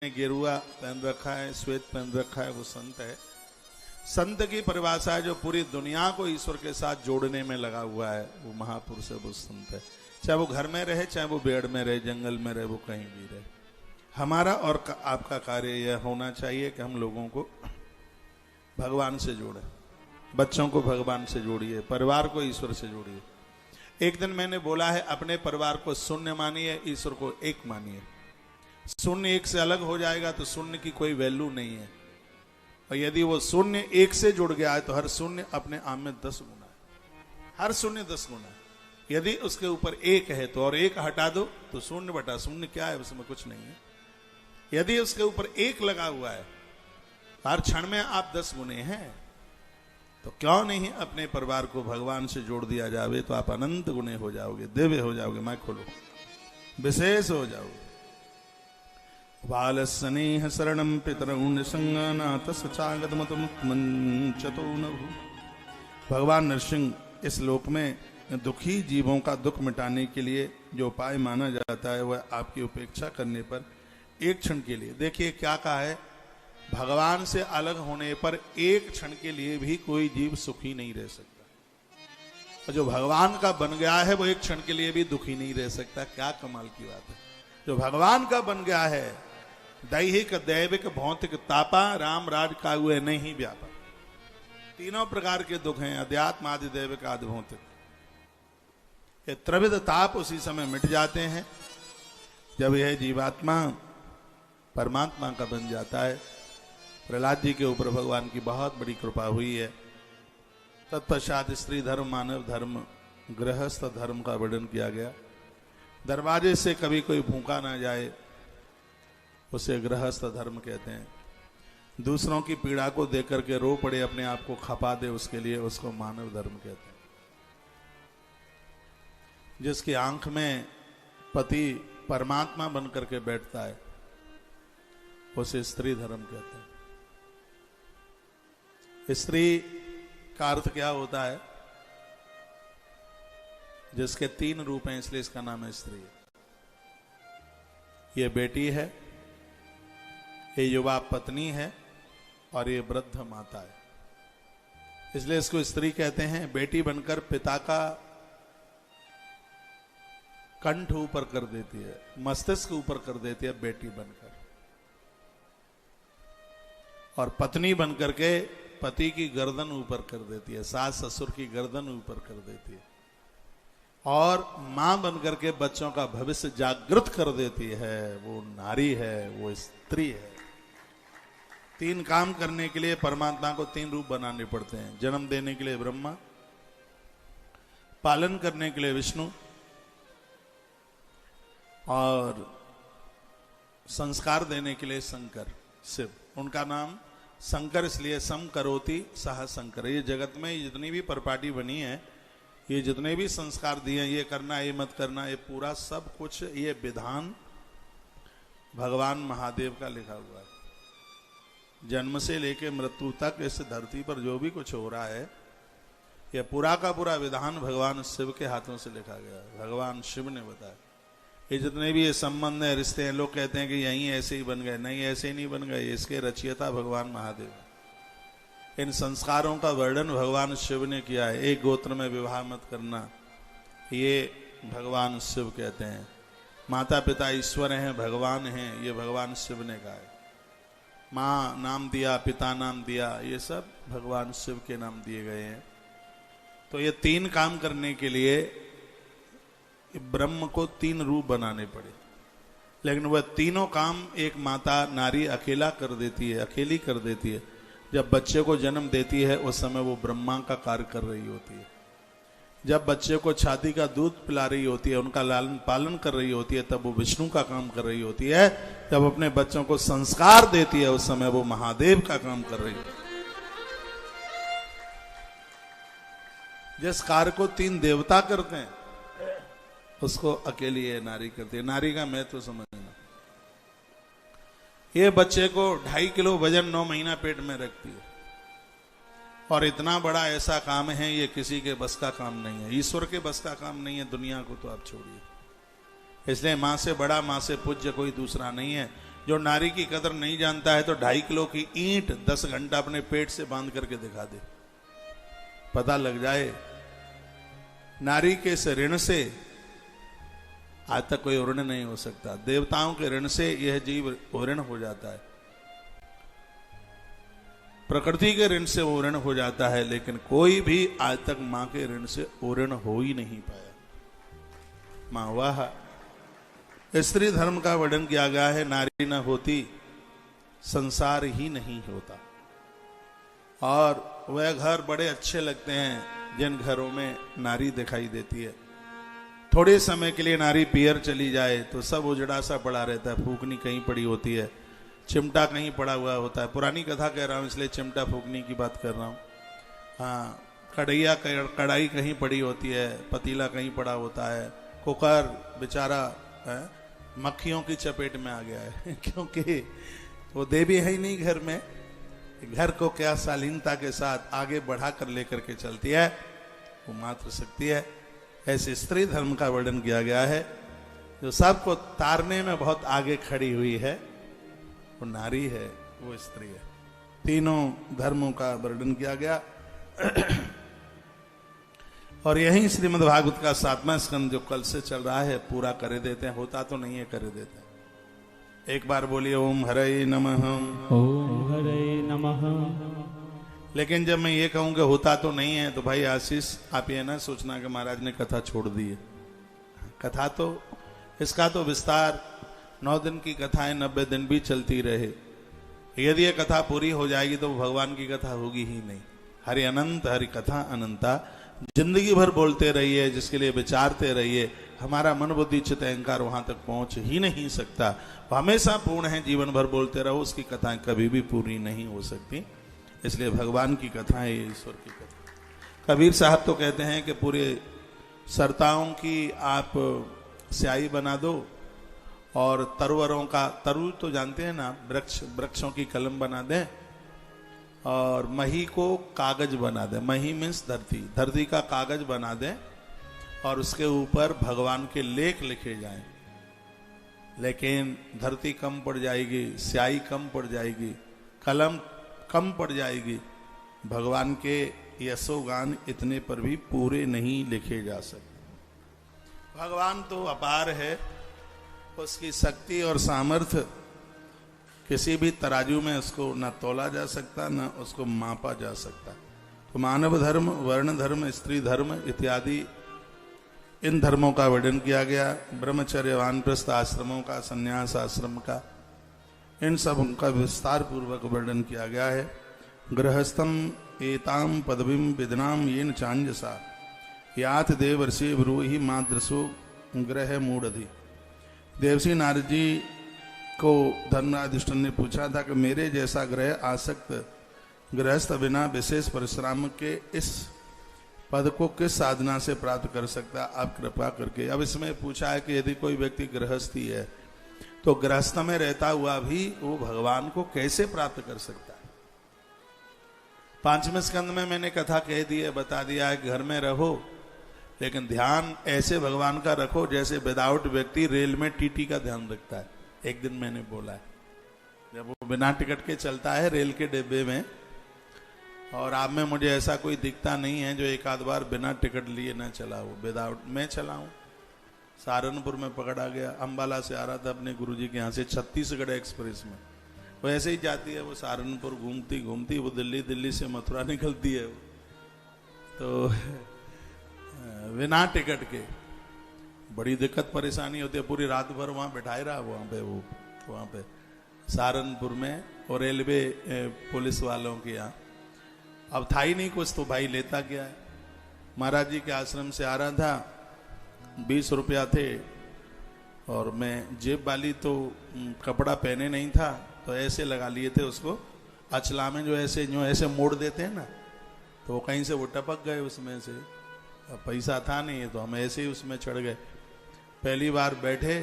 गेरुआ पहन रखा है, श्वेत पहन रखा है, वो संत है। संत की परिभाषा है जो पूरी दुनिया को ईश्वर के साथ जोड़ने में लगा हुआ है, वो महापुरुष है, वो संत है। चाहे वो घर में रहे, चाहे वो पेड़ में रहे, जंगल में रहे, वो कहीं भी रहे। हमारा और आपका कार्य यह होना चाहिए कि हम लोगों को भगवान से जोड़े, बच्चों को भगवान से जोड़िए, परिवार को ईश्वर से जोड़िए। एक दिन मैंने बोला है, अपने परिवार को शून्य मानिए, ईश्वर को एक मानिए। शून्य एक से अलग हो जाएगा तो शून्य की कोई वैल्यू नहीं है, और यदि वो शून्य एक से जुड़ गया है तो हर शून्य अपने आप में 10 गुना है, हर शून्य 10 गुना है। यदि उसके ऊपर एक है तो और एक हटा दो तो शून्य बटा शून्य क्या है, उसमें कुछ नहीं है। यदि उसके ऊपर एक लगा हुआ है, हर क्षण में आप 10 गुने हैं, तो क्यों नहीं अपने परिवार को भगवान से जोड़ दिया जावे, तो आप अनंत गुने हो जाओगे, दिव्य हो जाओगे, मैं खोलो विशेष हो जाओगे। बाल स्नेह शरणम पितरऊन संगनाथ सचागत मतमुचतो नभु। भगवान नरसिंह इस लोक में दुखी जीवों का दुख मिटाने के लिए जो उपाय माना जाता है वह आपकी उपेक्षा करने पर एक क्षण के लिए, देखिए क्या कहा है, भगवान से अलग होने पर एक क्षण के लिए भी कोई जीव सुखी नहीं रह सकता, और जो भगवान का बन गया है वो एक क्षण के लिए भी दुखी नहीं रह सकता। क्या कमाल की बात है, जो भगवान का बन गया है, दैहिक दैविक भौतिक तापा राम राज का हुए नहीं व्यापा। तीनों प्रकार के दुख हैं, अध्यात्म आदि दैविक आदि भौतिक। ये त्रिविध ताप उसी समय मिट जाते हैं जब यह जीवात्मा परमात्मा का बन जाता है। प्रहलाद जी के ऊपर भगवान की बहुत बड़ी कृपा हुई है। तत्पश्चात स्त्री धर्म, मानव धर्म, गृहस्थ धर्म का वर्णन किया गया। दरवाजे से कभी कोई भूखा ना जाए उसे गृहस्थ धर्म कहते हैं। दूसरों की पीड़ा को देख करके रो पड़े, अपने आप को खपा दे, उसके लिए उसको मानव धर्म कहते हैं। जिसकी आंख में पति परमात्मा बन करके बैठता है उसे स्त्री धर्म कहते हैं। स्त्री का अर्थ क्या होता है, जिसके 3 रूप हैं, इसलिए इसका नाम है स्त्री। ये बेटी है, ये युवा पत्नी है, और ये वृद्ध माता है, इसलिए इसको स्त्री कहते हैं। बेटी बनकर पिता का कंठ ऊपर कर देती है, मस्तिष्क ऊपर कर देती है बेटी बनकर, और पत्नी बनकर के पति की गर्दन ऊपर कर देती है, सास ससुर की गर्दन ऊपर कर देती है, और मां बनकर के बच्चों का भविष्य जागृत कर देती है। वो नारी है, वो स्त्री है। 3 काम करने के लिए परमात्मा को 3 रूप बनाने पड़ते हैं। जन्म देने के लिए ब्रह्मा, पालन करने के लिए विष्णु, और संस्कार देने के लिए शंकर शिव। उनका नाम शंकर इसलिए सम करोति सह शंकर। ये जगत में जितनी भी परपाटी बनी है, ये जितने भी संस्कार दिए, ये करना, ये मत करना, ये पूरा सब कुछ, ये विधान भगवान महादेव का लिखा हुआ है। जन्म से लेके मृत्यु तक इस धरती पर जो भी कुछ हो रहा है, यह पूरा का पूरा विधान भगवान शिव के हाथों से लिखा गया है। भगवान शिव ने बताया। ये जितने भी ये संबंध है, रिश्ते हैं, लोग कहते हैं कि यहीं ऐसे ही बन गए, नहीं ऐसे ही नहीं बन गए, इसके रचयिता भगवान महादेव। इन संस्कारों का वर्णन भगवान शिव ने किया है। एक गोत्र में विवाह मत करना, ये भगवान शिव कहते हैं। माता पिता ईश्वर हैं, भगवान हैं, ये भगवान शिव ने कहा है। माँ नाम दिया, पिता नाम दिया, ये सब भगवान शिव के नाम दिए गए हैं। तो ये 3 काम करने के लिए ब्रह्म को 3 रूप बनाने पड़े, लेकिन वह तीनों काम एक माता नारी अकेला कर देती है, अकेली कर देती है। जब बच्चे को जन्म देती है उस समय वो ब्रह्मा का कार्य कर रही होती है। जब बच्चे को छाती का दूध पिला रही होती है, उनका लालन पालन कर रही होती है, तब वो विष्णु का काम कर रही होती है। जब अपने बच्चों को संस्कार देती है उस समय वो महादेव का काम कर रही है। जिस कार्य को 3 देवता करते हैं उसको अकेली ये नारी करती है। नारी का महत्व तो समझना। ये बच्चे को 2.5 किलो वजन 9 महीना पेट में रखती है, और इतना बड़ा ऐसा काम है, ये किसी के बस का काम नहीं है, ईश्वर के बस का काम नहीं है। दुनिया को तो आप छोड़िए। इसलिए मां से बड़ा, मां से पूज्य कोई दूसरा नहीं है। जो नारी की कदर नहीं जानता है तो 2.5 किलो की ईंट 10 घंटा अपने पेट से बांध करके दिखा दे, पता लग जाए। नारी के इस ऋण से आज तक कोई ऋण नहीं हो सकता। देवताओं के ऋण से यह जीव ऋण हो जाता है, प्रकृति के ऋण से ऋण हो जाता है, लेकिन कोई भी आज तक मां के ऋण से ऋण हो ही नहीं पाया। मां वाह। स्त्री धर्म का वर्णन किया गया है, नारी न होती संसार ही नहीं होता। और वह घर बड़े अच्छे लगते हैं जिन घरों में नारी दिखाई देती है। थोड़े समय के लिए नारी पियर चली जाए तो सब उजड़ा सा पड़ा रहता है, फूकनी कहीं पड़ी होती है, चिमटा कहीं पड़ा हुआ होता है। पुरानी कथा कह रहा हूं इसलिए चिमटा फूकनी की बात कर रहा हूं। हाँ, कढ़ाई कहीं पड़ी होती है, पतीला कहीं पड़ा होता है, कुकर बेचारा मक्खियों की चपेट में आ गया है क्योंकि वो देवी है ही नहीं घर में। घर को क्या शालीनता के साथ आगे बढ़ा कर लेकर के चलती है, वो मात्र शक्ति है। ऐसे स्त्री धर्म का वर्णन किया गया है, जो सबको तारने में बहुत आगे खड़ी हुई है, वो नारी है, वो स्त्री है। तीनों धर्मों का वर्णन किया गया। और यही श्रीमद् भागवत का 7वां स्कंद जो कल से चल रहा है पूरा कर देते हैं। होता तो नहीं है, कर देते हैं। एक बार बोलिए ओम हरे नमः, ओम हरे नमः। लेकिन जब मैं ये कहूं कि होता तो नहीं है तो भाई आशीष आप ये ना सोचना कि महाराज ने कथा छोड़ दी है। कथा तो इसका तो विस्तार 9 दिन की कथाएं 90 दिन भी चलती रहे। यदि ये कथा पूरी हो जाएगी तो भगवान की कथा होगी ही नहीं। हरि अनंत हरि कथा अनंता, जिंदगी भर बोलते रहिए, जिसके लिए विचारते रहिए। हमारा मन बुद्धि चित्त अहंकार वहां तक पहुंच ही नहीं सकता। वो हमेशा पूर्ण है, जीवन भर बोलते रहो, उसकी कथाएं कभी भी पूरी नहीं हो सकती। इसलिए भगवान की कथाएं, ईश्वर की कथा। कबीर साहब तो कहते हैं कि पूरे सरताओं की आप स्याही बना दो और तरवरों का, तरु तो जानते हैं ना, वृक्षों की कलम बना दें और मही को कागज बना दें। मही मीन्स धरती, धरती का कागज बना दें और उसके ऊपर भगवान के लेख लिखे जाएं। लेकिन धरती कम पड़ जाएगी, स्याही कम पड़ जाएगी, कलम कम पड़ जाएगी, भगवान के यशोगान इतने पर भी पूरे नहीं लिखे जा सकते। भगवान तो अपार है, उसकी शक्ति और सामर्थ्य किसी भी तराजू में उसको न तोला जा सकता, न उसको मापा जा सकता। तो मानव धर्म, वर्ण धर्म, स्त्री धर्म इत्यादि इन धर्मों का वर्णन किया गया। ब्रह्मचर्य, वानप्रस्थ आश्रमों का, संन्यास आश्रम का, इन सब का विस्तार पूर्वक वर्णन किया गया है। गृहस्थम एताम पदवीम विदनाम येन चांजसा यात देवर्षि ब्रूहि माद्रसो ग्रह मूढ़धि। देवसी नारद जी को धर्मराधिष्ठन ने पूछा था कि मेरे जैसा ग्रह आसक्त गृहस्थ बिना विशेष परिश्रम के इस पद को किस साधना से प्राप्त कर सकता, आप कृपा करके। अब इसमें पूछा है कि यदि कोई व्यक्ति गृहस्थी है तो गृहस्थ में रहता हुआ भी वो भगवान को कैसे प्राप्त कर सकता है। 5वें स्कंद में मैंने कथा कह दी है, बता दिया है, घर में रहो लेकिन ध्यान ऐसे भगवान का रखो जैसे विदाउट व्यक्ति रेल में टीटी का ध्यान रखता है। एक दिन मैंने बोला है, जब वो बिना टिकट के चलता है रेल के डिब्बे में, और आप में मुझे ऐसा कोई दिखता नहीं है जो एक आध बार बिना टिकट लिए ना चला हो। विदाउट मैं चला हूं, सहारनपुर में पकड़ा गया, अंबाला से आ रहा था अपने गुरुजी के यहाँ से छत्तीसगढ़ एक्सप्रेस में। वो ऐसे ही जाती है, वो सहारनपुर घूमती घूमती वो दिल्ली, दिल्ली से मथुरा निकलती है। तो बिना टिकट के बड़ी दिक्कत परेशानी होती है। पूरी रात भर वहाँ बैठाए रहा वहाँ पे सहारनपुर में, और रेलवे पुलिस वालों के यहाँ। अब था ही नहीं कुछ तो भाई लेता क्या है। महाराज जी के आश्रम से आ रहा था, 20 रुपया थे और मैं जेब वाली तो कपड़ा पहने नहीं था, तो ऐसे लगा लिए थे उसको अचला में, जो ऐसे मोड़ देते हैं ना, तो वो कहीं से वो टपक गए उसमें से। अब पैसा था नहीं तो हम ऐसे ही उसमें चढ़ गए। पहली बार बैठे,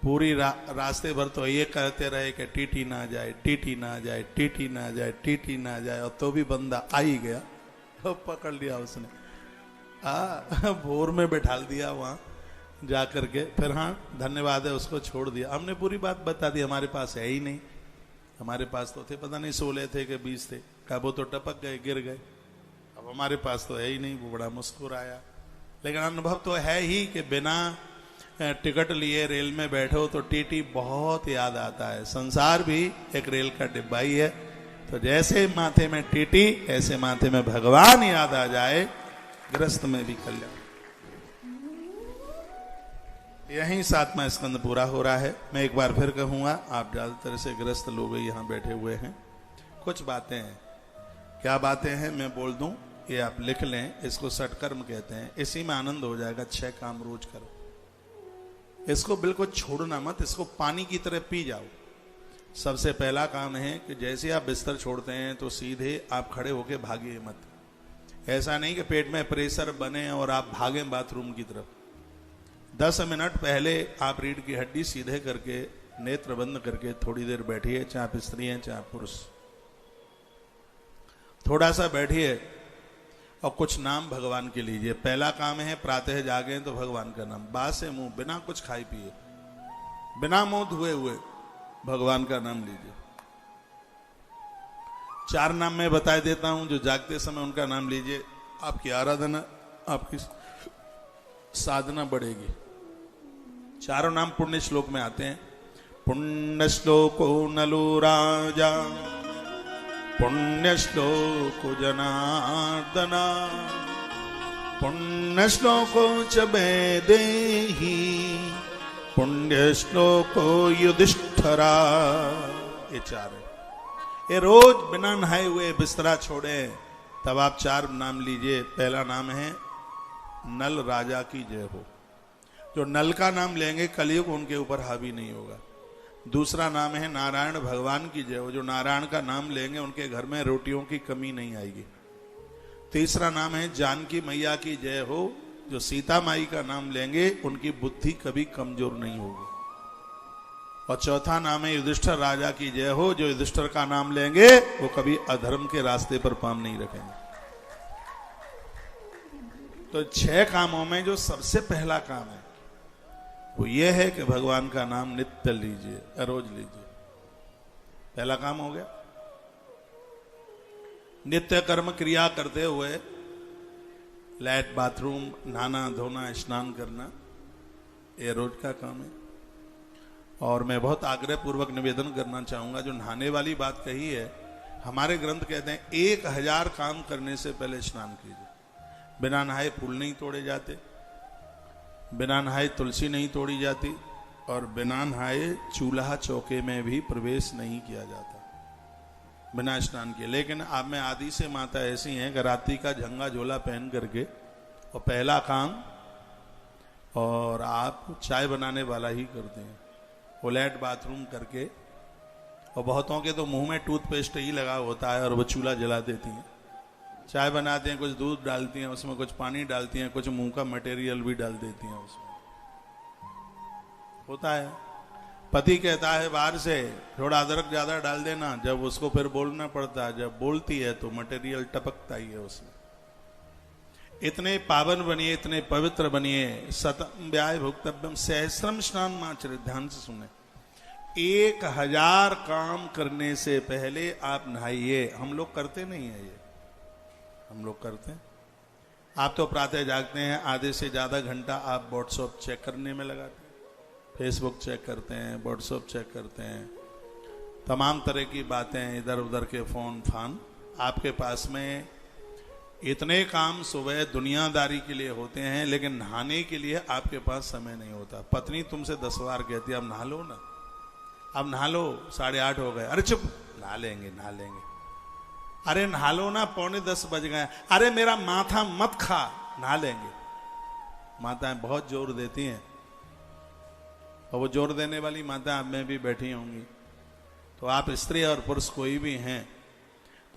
पूरी रास्ते भर तो ये कहते रहे कि टीटी ना जाए, टीटी ना जाए, टीटी ना जाए, टीटी ना जाए, और तो भी बंदा आ ही गया, तो पकड़ लिया उसने, भोर में बैठाल दिया वहाँ। जा करके फिर हाँ धन्यवाद है उसको छोड़ दिया। हमने पूरी बात बता दी, हमारे पास है ही नहीं, हमारे पास तो थे पता नहीं 16 थे कि 20 थे, कहा वो तो टपक गए गिर गए, अब हमारे पास तो है ही नहीं। वो बड़ा मुस्कुराया। लेकिन अनुभव तो है ही कि बिना टिकट लिए रेल में बैठो तो टीटी बहुत याद आता है। संसार भी एक रेल का डिब्बा ही है, तो जैसे माथे में टीटी ऐसे माथे में भगवान याद आ जाए, ग्रस्त में भी कल्याण। यहीं 7वां स्कंद पूरा हो रहा है। मैं एक बार फिर कहूंगा, आप ज्यादातर से ग्रस्त लोग यहाँ बैठे हुए हैं, कुछ बातें हैं। क्या बातें हैं मैं बोल दूं, ये आप लिख लें। इसको सटकर्म कहते हैं, इसी में आनंद हो जाएगा। 6 काम रोज करो, इसको बिल्कुल छोड़ना मत, इसको पानी की तरह पी जाओ। सबसे पहला काम है कि जैसे आप बिस्तर छोड़ते हैं तो सीधे आप खड़े होके भागिए मत। ऐसा नहीं कि पेट में प्रेशर बने और आप भागें बाथरूम की तरफ। 10 मिनट पहले आप रीढ़ की हड्डी सीधे करके नेत्र बंद करके थोड़ी देर बैठिए, चाहे आप स्त्री हैं चाहे पुरुष। थोड़ा सा बैठिए और कुछ नाम भगवान के लीजिए। पहला काम है प्रातः जागे तो भगवान का नाम, बा से मुंह, बिना कुछ खाए पिए, बिना मुंह धुए हुए भगवान का नाम लीजिए। 4 नाम मैं बता देता हूं, जो जागते समय उनका नाम लीजिए। आपकी आराधना, आपकी साधना बढ़ेगी। 4 नाम पुण्य श्लोक में आते हैं। पुण्य श्लोको नलो राजा, पुण्य श्लोको जनार्दना, पुण्य श्लोको च वैदेही, पुण्य श्लोको युधिष्ठिरा। ये 4 है। ये रोज बिना नहाए हुए बिस्तरा छोड़े तब आप 4 नाम लीजिए। पहला नाम है नल राजा की जय हो। जो नल का नाम लेंगे कलयुग उनके ऊपर हावी नहीं होगा। दूसरा नाम है नारायण भगवान की जय हो। जो नारायण का नाम लेंगे उनके घर में रोटियों की कमी नहीं आएगी। तीसरा नाम है जानकी मैया की जय हो। जो सीता माई का नाम लेंगे उनकी बुद्धि कभी कमजोर नहीं होगी। और चौथा नाम है युधिष्ठिर राजा की जय हो। जो युधिष्ठिर का नाम लेंगे वो कभी अधर्म के रास्ते पर पांव नहीं रखेंगे। तो 6 कामों में जो सबसे पहला काम है वो ये है कि भगवान का नाम नित्य लीजिए, रोज लीजिए। पहला काम हो गया। नित्य कर्म क्रिया करते हुए लैट, बाथरूम, नहाना धोना, स्नान करना, ये रोज का काम है। और मैं बहुत आग्रह पूर्वक निवेदन करना चाहूंगा, जो नहाने वाली बात कही है, हमारे ग्रंथ कहते हैं 1000 काम करने से पहले स्नान कीजिए। बिना नहाए फूल नहीं तोड़े जाते, बिना नहाए तुलसी नहीं तोड़ी जाती, और बिना नहाए चूल्हा चौके में भी प्रवेश नहीं किया जाता बिना स्नान किए। लेकिन आप में आदि से माता ऐसी हैं कि रात्रि का झंगा झोला पहन करके और पहला काम और आप चाय बनाने वाला ही करते हैं, टॉयलेट बाथरूम करके। और बहुतों के तो मुंह में टूथपेस्ट ही लगा होता है और वो चूल्हा जला देती हैं। चाय बनाते हैं, कुछ दूध डालती हैं उसमें, कुछ पानी डालती हैं, कुछ मुंह का मटेरियल भी डाल देती हैं उसमें। होता है। पति कहता है बाहर से थोड़ा अदरक ज्यादा डाल देना, जब उसको फिर बोलना पड़ता है, जब बोलती है तो मटेरियल टपकता ही है उसमें। इतने पावन बनिए, इतने पवित्र बनिए। सतम व्याय भुक्तव्यम सहस्रम स्नान माचरित। ध्यान से सुने, 1000 काम करने से पहले आप नहाइए। हम लोग करते नहीं है ये, हम लोग करते हैं। आप तो प्रातः जागते हैं, आधे से ज्यादा घंटा आप व्हाट्सएप चेक करने में लगाते हैं, फेसबुक चेक करते हैं, व्हाट्सएप चेक करते हैं, तमाम तरह की बातें, इधर उधर के फोन फान। आपके पास में इतने काम सुबह दुनियादारी के लिए होते हैं, लेकिन नहाने के लिए आपके पास समय नहीं होता। पत्नी तुमसे 10 बार कहती है अब नहा लो ना, अब नहा लो, 8:30 हो गए। अरे चुप, नहा लेंगे नहा लेंगे। अरे नहा लो ना, 9:45 बज गए। अरे मेरा माथा मत खा, नहा लेंगे। माताएं बहुत जोर देती हैं, और वो जोर देने वाली माता आप में भी बैठी होंगी। तो आप स्त्री और पुरुष कोई भी हैं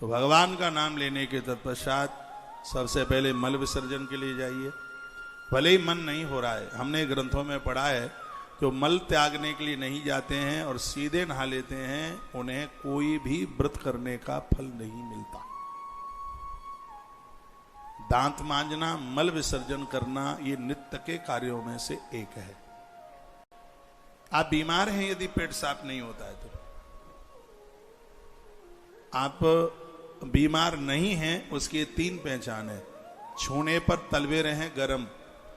तो भगवान का नाम लेने के तत्पश्चात सबसे पहले मल विसर्जन के लिए जाइए। भले ही मन नहीं हो रहा है, हमने ग्रंथों में पढ़ा है जो मल त्यागने के लिए नहीं जाते हैं और सीधे नहा लेते हैं, उन्हें कोई भी व्रत करने का फल नहीं मिलता। दांत मांजना, मल विसर्जन करना, ये नित्य के कार्यों में से एक है। आप बीमार हैं यदि पेट साफ नहीं होता है तो, आप बीमार नहीं हैं उसकी ये 3 पहचान है। छूने पर तलवे रहे गरम,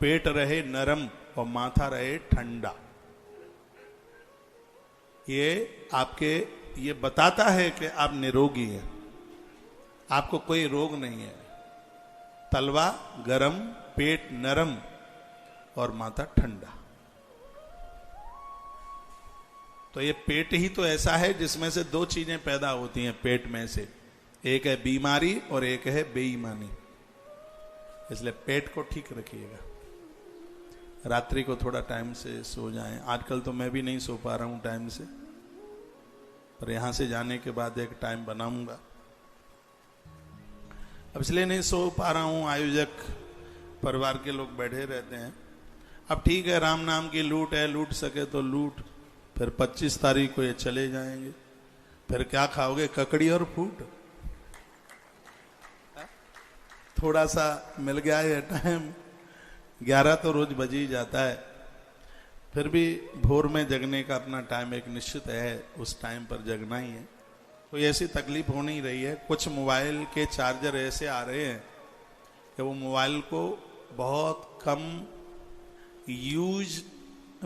पेट रहे नरम और माथा रहे ठंडा। ये आपके ये बताता है कि आप निरोगी हैं, आपको कोई रोग नहीं है। तलवा गरम, पेट नरम और माथा ठंडा। तो ये पेट ही तो ऐसा है जिसमें से 2 चीजें पैदा होती हैं पेट में से, एक है बीमारी और एक है बेईमानी। इसलिए पेट को ठीक रखिएगा। रात्रि को थोड़ा टाइम से सो जाएं। आजकल तो मैं भी नहीं सो पा रहा हूं टाइम से, पर यहां से जाने के बाद एक टाइम बनाऊंगा। अब इसलिए नहीं सो पा रहा हूं, आयोजक परिवार के लोग बैठे रहते हैं। अब ठीक है, राम नाम की लूट है, लूट सके तो लूट। फिर 25 तारीख को ये चले जाएंगे, फिर क्या खाओगे? ककड़ी और फूट। थोड़ा सा मिल गया है टाइम, 11 तो रोज बज ही जाता है। फिर भी भोर में जगने का अपना टाइम एक निश्चित है, उस टाइम पर जगना ही है। कोई ऐसी तकलीफ हो नहीं रही है। कुछ मोबाइल के चार्जर ऐसे आ रहे हैं कि वो मोबाइल को बहुत कम यूज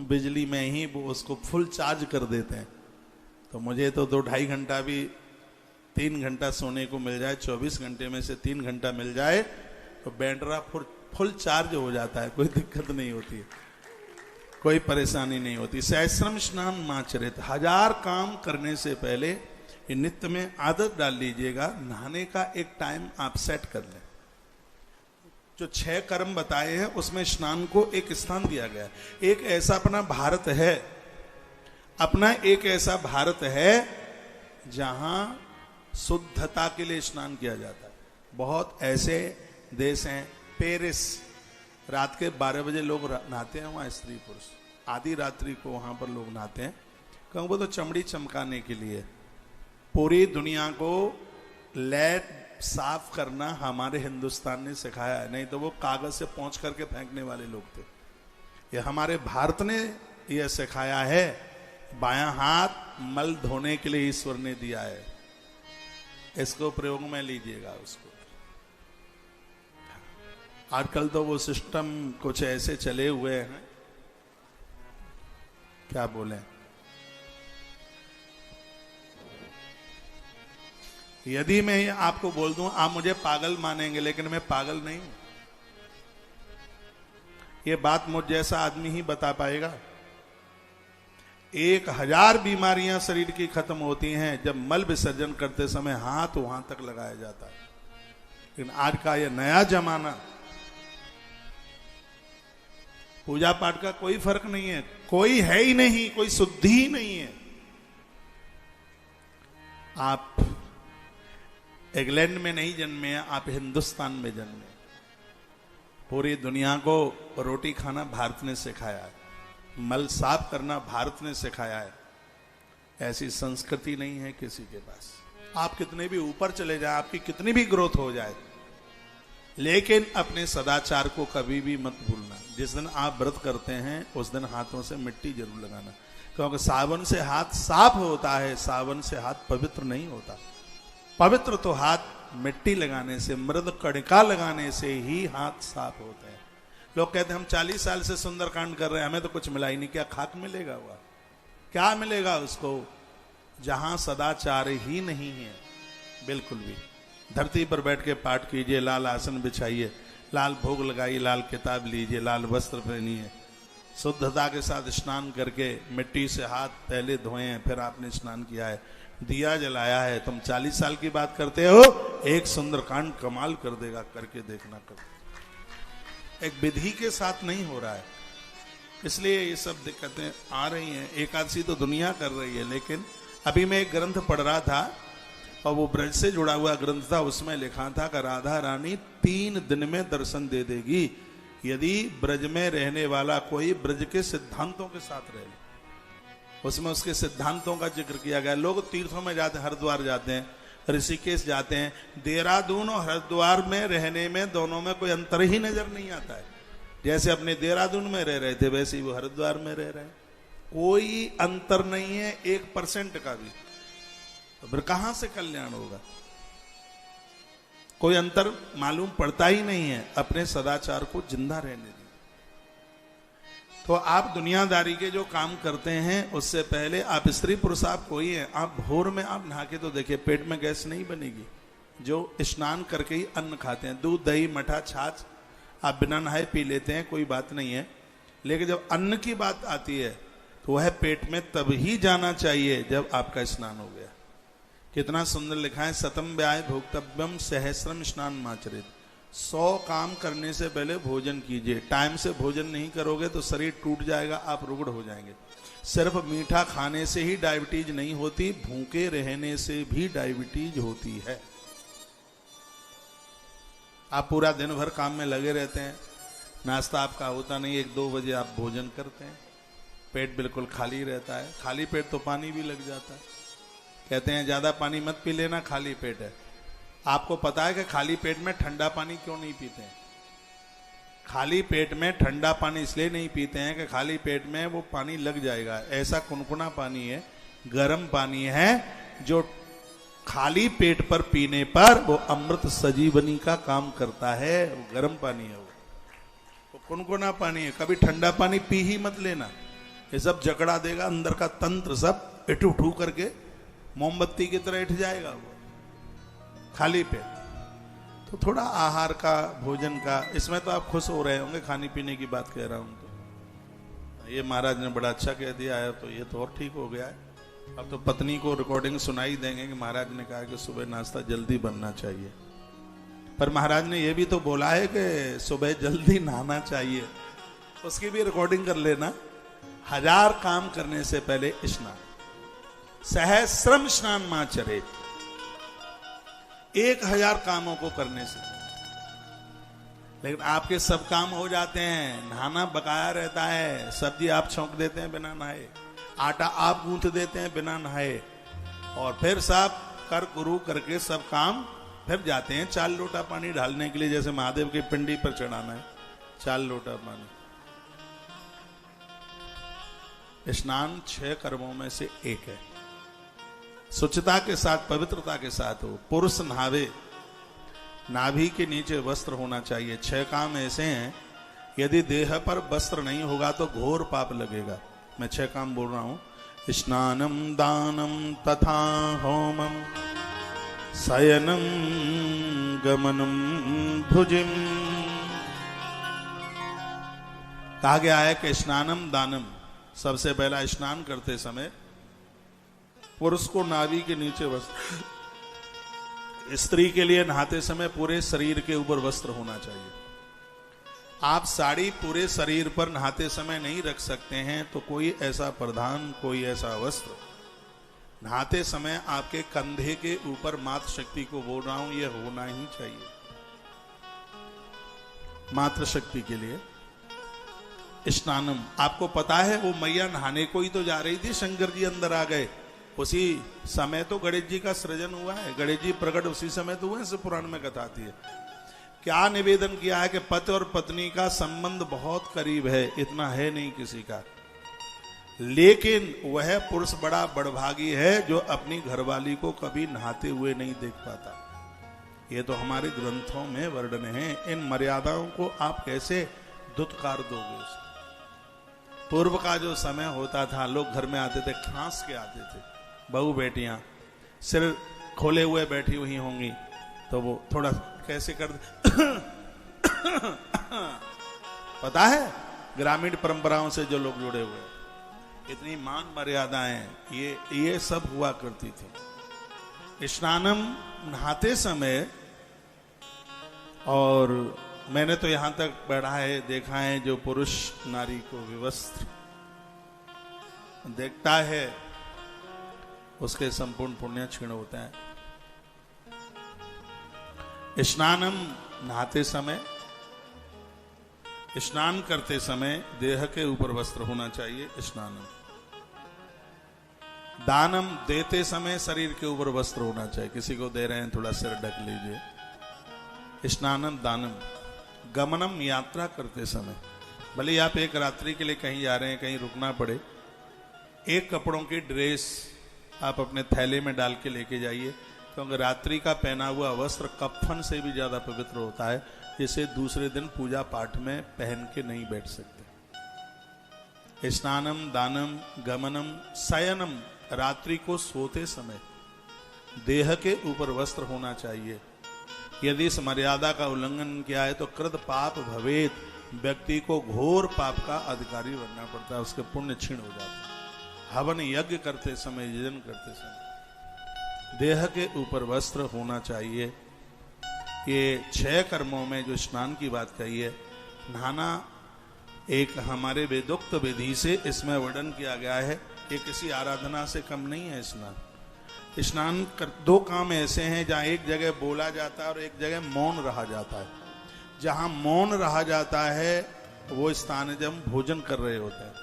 बिजली में ही वो उसको फुल चार्ज कर देते हैं। तो मुझे तो 2-2.5 घंटा भी 3 घंटा सोने को मिल जाए, 24 घंटे में से 3 घंटा मिल जाए तो बैटरा फुल चार्ज हो जाता है। कोई दिक्कत नहीं होती है, कोई परेशानी नहीं होती। सहस्रम स्नान माचरित, 1000 काम करने से पहले ये नित्य में आदत डाल लीजिएगा। नहाने का एक टाइम आप सेट कर लें। जो 6 कर्म बताए हैं उसमें स्नान को एक स्थान दिया गया है। एक ऐसा अपना भारत है, अपना एक ऐसा भारत है जहां शुद्धता के लिए स्नान किया जाता है। बहुत ऐसे देश हैं, पेरिस, रात के 12 बजे लोग नहाते हैं वहां, स्त्री पुरुष। आधी रात्रि को वहां पर लोग नहाते हैं, क्योंकि वो तो चमड़ी चमकाने के लिए। पूरी दुनिया को लेड साफ करना हमारे हिंदुस्तान ने सिखाया है, नहीं तो वो कागज से पोंछ करके फेंकने वाले लोग थे। ये हमारे भारत ने यह सिखाया है। बायां हाथ मल धोने के लिए ईश्वर ने दिया है, इसको प्रयोग में लीजिएगा उसको। आजकल तो वो सिस्टम कुछ ऐसे चले हुए हैं, क्या बोले। यदि मैं आपको बोल दूं आप मुझे पागल मानेंगे, लेकिन मैं पागल नहीं हूं। ये बात मुझ जैसा आदमी ही बता पाएगा। 1000 बीमारियां शरीर की खत्म होती हैं जब मल विसर्जन करते समय हाथ वहां तक लगाया जाता है। लेकिन आज का यह नया जमाना, पूजा पाठ का कोई फर्क नहीं है, कोई है ही नहीं, कोई शुद्धि ही नहीं है। आप इंग्लैंड में नहीं जन्मे, आप हिंदुस्तान में जन्मे। पूरी दुनिया को रोटी खाना भारत ने सिखाया है, मल साफ करना भारत ने सिखाया है। ऐसी संस्कृति नहीं है किसी के पास। आप कितने भी ऊपर चले जाए, आपकी कितनी भी ग्रोथ हो जाए, लेकिन अपने सदाचार को कभी भी मत भूलना। जिस दिन आप व्रत करते हैं उस दिन हाथों से मिट्टी जरूर लगाना, क्योंकि साबुन से हाथ साफ होता है, साबुन से हाथ पवित्र नहीं होता। पवित्र तो हाथ मिट्टी लगाने से, मृद कणिका लगाने से ही हाथ साफ होते हैं। लोग कहते हैं हम 40 साल से सुंदरकांड कर रहे हैं, हमें तो कुछ मिला ही नहीं। क्या खाक मिलेगा? हुआ क्या मिलेगा उसको जहां सदाचार ही नहीं है बिल्कुल भी। धरती पर बैठ के पाठ कीजिए, लाल आसन बिछाइए, लाल भोग लगाइए, लाल किताब लीजिए, लाल वस्त्र पहनिए, शुद्धता के साथ स्नान करके मिट्टी से हाथ पहले धोए हैं, फिर आपने स्नान किया है, दिया जलाया है। तुम 40 साल की बात करते हो, एक सुंदरकांड कमाल कर देगा, करके देखना। कर एक विधि के साथ नहीं हो रहा है, इसलिए ये सब दिक्कतें आ रही हैं। एकादशी तो दुनिया कर रही है, लेकिन अभी मैं एक ग्रंथ पढ़ रहा था और वो ब्रज से जुड़ा हुआ ग्रंथ था। उसमें लिखा था कि राधा रानी 3 दिन में दर्शन दे देगी यदि ब्रज में रहने वाला कोई ब्रज के सिद्धांतों के साथ रहे। उसमें उसके सिद्धांतों का जिक्र किया गया। लोग तीर्थों में जाते हैं, हरिद्वार जाते हैं, ऋषिकेश जाते हैं, देहरादून और हरिद्वार में रहने में दोनों में कोई अंतर ही नजर नहीं आता है। जैसे अपने देहरादून में रह रहे थे वैसे ही वो हरिद्वार में रह रहे हैं, कोई अंतर नहीं है 1% का भी। तो फिर कहां से कल्याण होगा? कोई अंतर मालूम पड़ता ही नहीं है। अपने सदाचार को जिंदा रहने दीजिए। तो आप दुनियादारी के जो काम करते हैं उससे पहले आप स्त्री पुरुष आप कोई है, आप भोर में आप नहा के तो देखिए, पेट में गैस नहीं बनेगी। जो स्नान करके ही अन्न खाते हैं, दूध दही मठा छाछ आप बिना नहाए पी लेते हैं, कोई बात नहीं है। लेकिन जब अन्न की बात आती है तो वह पेट में तब ही जाना चाहिए जब आपका स्नान हो गया। कितना सुंदर लिखा है, सतम व्याय भोक्तव्यम सहस्रम स्नान माचरित। 100 काम करने से पहले भोजन कीजिए। टाइम से भोजन नहीं करोगे तो शरीर टूट जाएगा, आप रुगड़ हो जाएंगे। सिर्फ मीठा खाने से ही डायबिटीज नहीं होती, भूखे रहने से भी डायबिटीज होती है। आप पूरा दिन भर काम में लगे रहते हैं, नाश्ता आपका होता नहीं, 1-2 बजे आप भोजन करते हैं, पेट बिल्कुल खाली रहता है। खाली पेट तो पानी भी लग जाता है। कहते हैं ज्यादा पानी मत पी लेना, खाली पेट है। आपको पता है कि खाली पेट में ठंडा पानी क्यों नहीं पीते हैं? खाली पेट में ठंडा पानी इसलिए नहीं पीते हैं कि खाली पेट में वो पानी लग जाएगा। ऐसा कुनकुना पानी है, गर्म पानी है, जो खाली पेट पर पीने पर वो अमृत सजीवनी का काम करता है। वो गर्म पानी है, वो कुनकुना पानी है। कभी ठंडा पानी पी ही मत लेना, ये सब जकड़ा देगा, अंदर का तंत्र सब इठू उठू करके मोमबत्ती की तरह इठ जाएगा वो खाली पेट। तो थोड़ा आहार का, भोजन का, इसमें तो आप खुश हो रहे होंगे, खाने पीने की बात कह रहा हूं तो ये महाराज ने बड़ा अच्छा कह दिया है, तो ये तो और ठीक हो गया है। अब तो पत्नी को रिकॉर्डिंग सुनाई देंगे कि महाराज ने कहा कि सुबह नाश्ता जल्दी बनना चाहिए। पर महाराज ने यह भी तो बोला है कि सुबह जल्दी नहाना चाहिए, उसकी भी रिकॉर्डिंग कर लेना। 1000 काम करने से पहले स्नान, सहस्रम स्नान माचरेत, 1000 कामों को करने से। लेकिन आपके सब काम हो जाते हैं, नहाना बकाया रहता है। सब्जी आप छौंक देते हैं बिना नहाए, आटा आप गूंथ देते हैं बिना नहाए, और फिर सब कर गुरु करके सब काम फिर जाते हैं 4 लोटा पानी ढालने के लिए। जैसे महादेव की पिंडी पर चढ़ाना है 4 लोटा पानी। स्नान 6 कर्मों में से एक है। स्वच्छता के साथ, पवित्रता के साथ हो। पुरुष नहावे, नाभि के नीचे वस्त्र होना चाहिए। 6 काम ऐसे हैं, यदि देह पर वस्त्र नहीं होगा तो घोर पाप लगेगा। मैं 6 काम बोल रहा हूं। स्नानम दानम तथा होमम शयनम गमनम भुजिम। कहा गया है कि स्नानम दानम, सबसे पहला स्नान करते समय पुरुष को नाभि के नीचे वस्त्र, स्त्री के लिए नहाते समय पूरे शरीर के ऊपर वस्त्र होना चाहिए। आप साड़ी पूरे शरीर पर नहाते समय नहीं रख सकते हैं, तो कोई ऐसा परिधान, कोई ऐसा वस्त्र नहाते समय आपके कंधे के ऊपर, मातृशक्ति को बोल रहा हूं, यह होना ही चाहिए। मातृशक्ति के लिए स्नानम। आपको पता है वो मैया नहाने को ही तो जा रही थी, शंकर जी अंदर आ गए, उसी समय तो गणेश जी का सृजन हुआ है। गणेश जी प्रकट उसी समय तो हुए, शिव पुराण में कथा आती है। क्या निवेदन किया है कि पति और पत्नी का संबंध बहुत करीब है, इतना है नहीं किसी का, लेकिन वह पुरुष बड़ा बड़भागी है जो अपनी घरवाली को कभी नहाते हुए नहीं देख पाता। ये तो हमारे ग्रंथों में वर्णन है। इन मर्यादाओं को आप कैसे दुत्कार दोगे? पूर्व का जो समय होता था, लोग घर में आते थे, खांस के आते थे, बहू बेटियां सिर खोले हुए बैठी हुई होंगी, तो वो थोड़ा कैसे कर पता है, ग्रामीण परंपराओं से जो लोग जुड़े हुए, इतनी मान मर्यादाएं, ये सब हुआ करती थी। स्नानम नहाते समय, और मैंने तो यहां तक पढ़ा है, देखा है, जो पुरुष नारी को विवस्त्र देखता है उसके संपूर्ण पुण्य क्षीण होते हैं। स्नानम नहाते समय, स्नान करते समय देह के ऊपर वस्त्र होना चाहिए। स्नानम दानम देते समय शरीर के ऊपर वस्त्र होना चाहिए, किसी को दे रहे हैं थोड़ा सिर ढक लीजिए। स्नानम दानम, गमनम यात्रा करते समय, भले ही आप एक रात्रि के लिए कहीं जा रहे हैं, कहीं रुकना पड़े, एक कपड़ों की ड्रेस आप अपने थैले में डाल के लेके जाइए, क्योंकि रात्रि का पहना हुआ वस्त्र कफन से भी ज्यादा पवित्र होता है, जिसे दूसरे दिन पूजा पाठ में पहन के नहीं बैठ सकते। स्नानम दानम गमनम शयनम, रात्रि को सोते समय देह के ऊपर वस्त्र होना चाहिए। यदि इस मर्यादा का उल्लंघन किया है तो कृत पाप भवेत, व्यक्ति को घोर पाप का अधिकारी बनना पड़ता है, उसके पुण्य क्षीण हो जाते हैं। हवन यज्ञ करते समय, यजन करते समय देह के ऊपर वस्त्र होना चाहिए। ये 6 कर्मों में जो स्नान की बात कही है, नहाना एक हमारे वेदोक्त विधि से इसमें वर्णन किया गया है, ये किसी आराधना से कम नहीं है। स्नान कर 2 काम ऐसे हैं जहाँ एक जगह बोला जाता है और एक जगह मौन रहा जाता है। जहाँ मौन रहा जाता है वो स्थान है जब हम भोजन कर रहे होते हैं।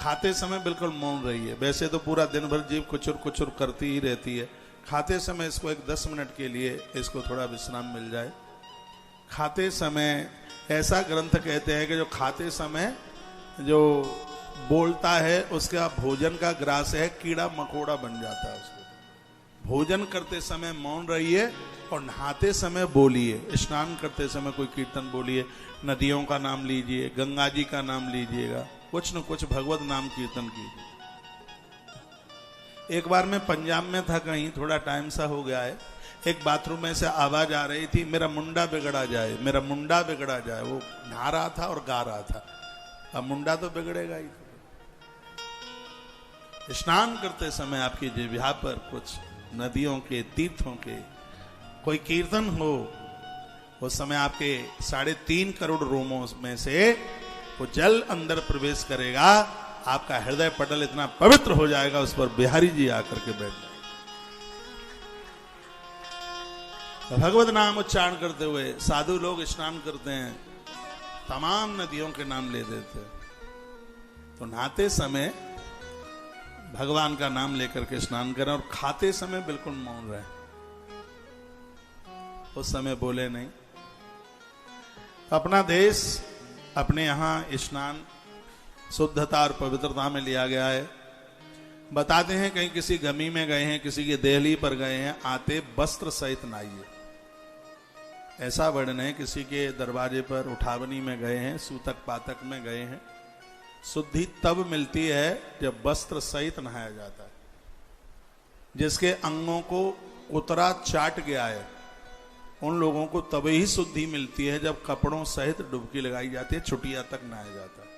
खाते समय बिल्कुल मौन रहिए, वैसे तो पूरा दिन भर जीभ कुचुर कुचुर करती ही रहती है, खाते समय इसको एक 10 मिनट के लिए इसको थोड़ा विश्राम मिल जाए। खाते समय ऐसा ग्रंथ कहते हैं कि जो खाते समय जो बोलता है उसका भोजन का ग्रास है कीड़ा मकोड़ा बन जाता है उसको। भोजन करते समय मौन रहिए और नहाते समय बोलिए, स्नान करते समय कोई कीर्तन बोलिए, नदियों का नाम लीजिए, गंगा जी का नाम लीजिएगा, कुछ न कुछ भगवत नाम कीर्तन कीजिए। एक बार मैं पंजाब में था कहीं, थोड़ा टाइम सा हो गया है, एक बाथरूम में से आवाज आ रही थी, मेरा मुंडा बिगड़ा जाए, मेरा मुंडा बिगड़ा जाए। वो नहा रहा था और गा रहा था। अब मुंडा तो बिगड़ेगा ही। स्नान करते समय आपकी जिह्वा पर कुछ नदियों के, तीर्थों के कोई कीर्तन हो, उस समय आपके 3.5 करोड़ रोमों में से वो जल अंदर प्रवेश करेगा, आपका हृदय पटल इतना पवित्र हो जाएगा, उस पर बिहारी जी आकर के बैठ जाएंगे। भगवत नाम उच्चारण करते हुए साधु लोग स्नान करते हैं, तमाम नदियों के नाम ले देते हैं। तो नहाते समय भगवान का नाम लेकर के स्नान करें और खाते समय बिल्कुल मौन रहे, उस समय बोले नहीं। अपना देश, अपने यहां स्नान शुद्धता और पवित्रता में लिया गया है। बताते हैं कहीं किसी गमी में गए हैं, किसी की देहली पर गए हैं, आते वस्त्र सहित नहाइए, ऐसा वर्णन है। किसी के दरवाजे पर उठावनी में गए हैं, सूतक पातक में गए हैं, शुद्धि तब मिलती है जब वस्त्र सहित नहाया जाता है। जिसके अंगों को कुतरा चाट गया है उन लोगों को तभी ही शुद्धि मिलती है जब कपड़ों सहित डुबकी लगाई जाती है, छुटिया तक नहाया जाता है।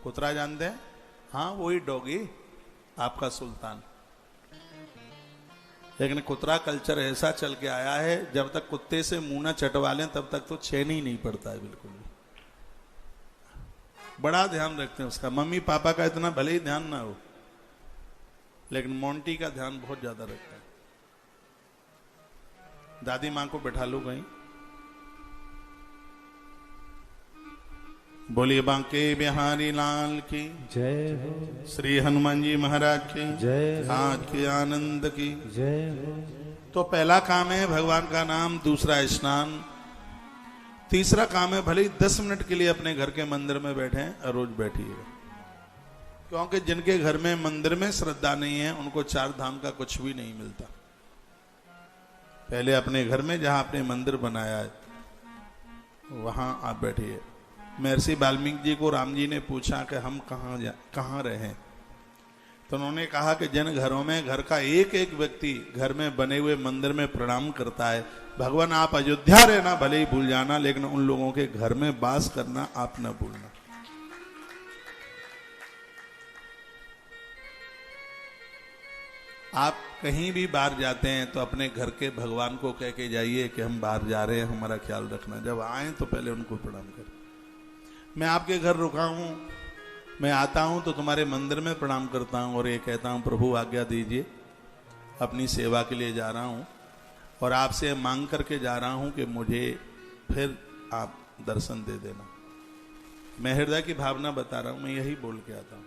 कुतरा जानते हैं? हाँ, वही डॉगी, आपका सुल्तान। लेकिन कुतरा कल्चर ऐसा चल के आया है, जब तक कुत्ते से मुंह न चटवा लें तब तक तो चैन ही नहीं पड़ता है बिल्कुल भी। बड़ा ध्यान रखते हैं उसका। मम्मी पापा का इतना भले ही ध्यान ना हो, लेकिन मोंटी का ध्यान बहुत ज्यादा रखता है। दादी मां को बैठा लो कहीं। बोलिए बांके बिहारी लाल की जय हो, श्री हनुमान जी महाराज की जय हो, आज के आनंद की जय हो। तो पहला काम है भगवान का नाम, दूसरा स्नान, तीसरा काम है भले ही 10 मिनट के लिए अपने घर के मंदिर में बैठे और रोज बैठिए, क्योंकि जिनके घर में मंदिर में श्रद्धा नहीं है उनको 4 धाम का कुछ भी नहीं मिलता। पहले अपने घर में जहां आपने मंदिर बनाया है वहां आप बैठिए। महर्षि वाल्मीकि जी को राम जी ने पूछा कि हम कहाँ रहें, तो उन्होंने कहा कि जिन घरों में घर का एक एक व्यक्ति घर में बने हुए मंदिर में प्रणाम करता है, भगवान आप अयोध्या रहना भले ही भूल जाना, लेकिन उन लोगों के घर में वास करना आप न भूलना। आप कहीं भी बाहर जाते हैं तो अपने घर के भगवान को कह के जाइए कि हम बाहर जा रहे हैं, हमारा ख्याल रखना। जब आए तो पहले उनको प्रणाम करें। मैं आपके घर रुका हूं, मैं आता हूं तो तुम्हारे मंदिर में प्रणाम करता हूं और ये कहता हूं प्रभु आज्ञा दीजिए, अपनी सेवा के लिए जा रहा हूं और आपसे मांग करके जा रहा हूं कि मुझे फिर आप दर्शन दे देना। मैं हृदय की भावना बता रहा हूं, मैं यही बोल के आता हूं।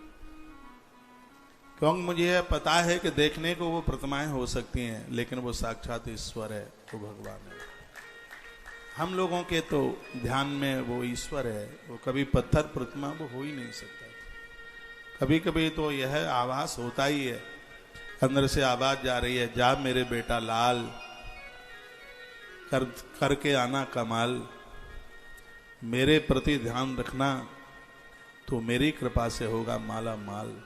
क्योंकि मुझे यह पता है कि देखने को वो प्रतिमाएं हो सकती हैं, लेकिन वो साक्षात ईश्वर है, वो भगवान है। हम लोगों के तो ध्यान में वो ईश्वर है, वो कभी पत्थर प्रतिमा वो हो ही नहीं सकता। कभी कभी तो यह आभास होता ही है, अंदर से आवाज जा रही है, जा मेरे बेटा लाल, करके आना कमाल, मेरे प्रति ध्यान रखना तो मेरी कृपा से होगा माला माल,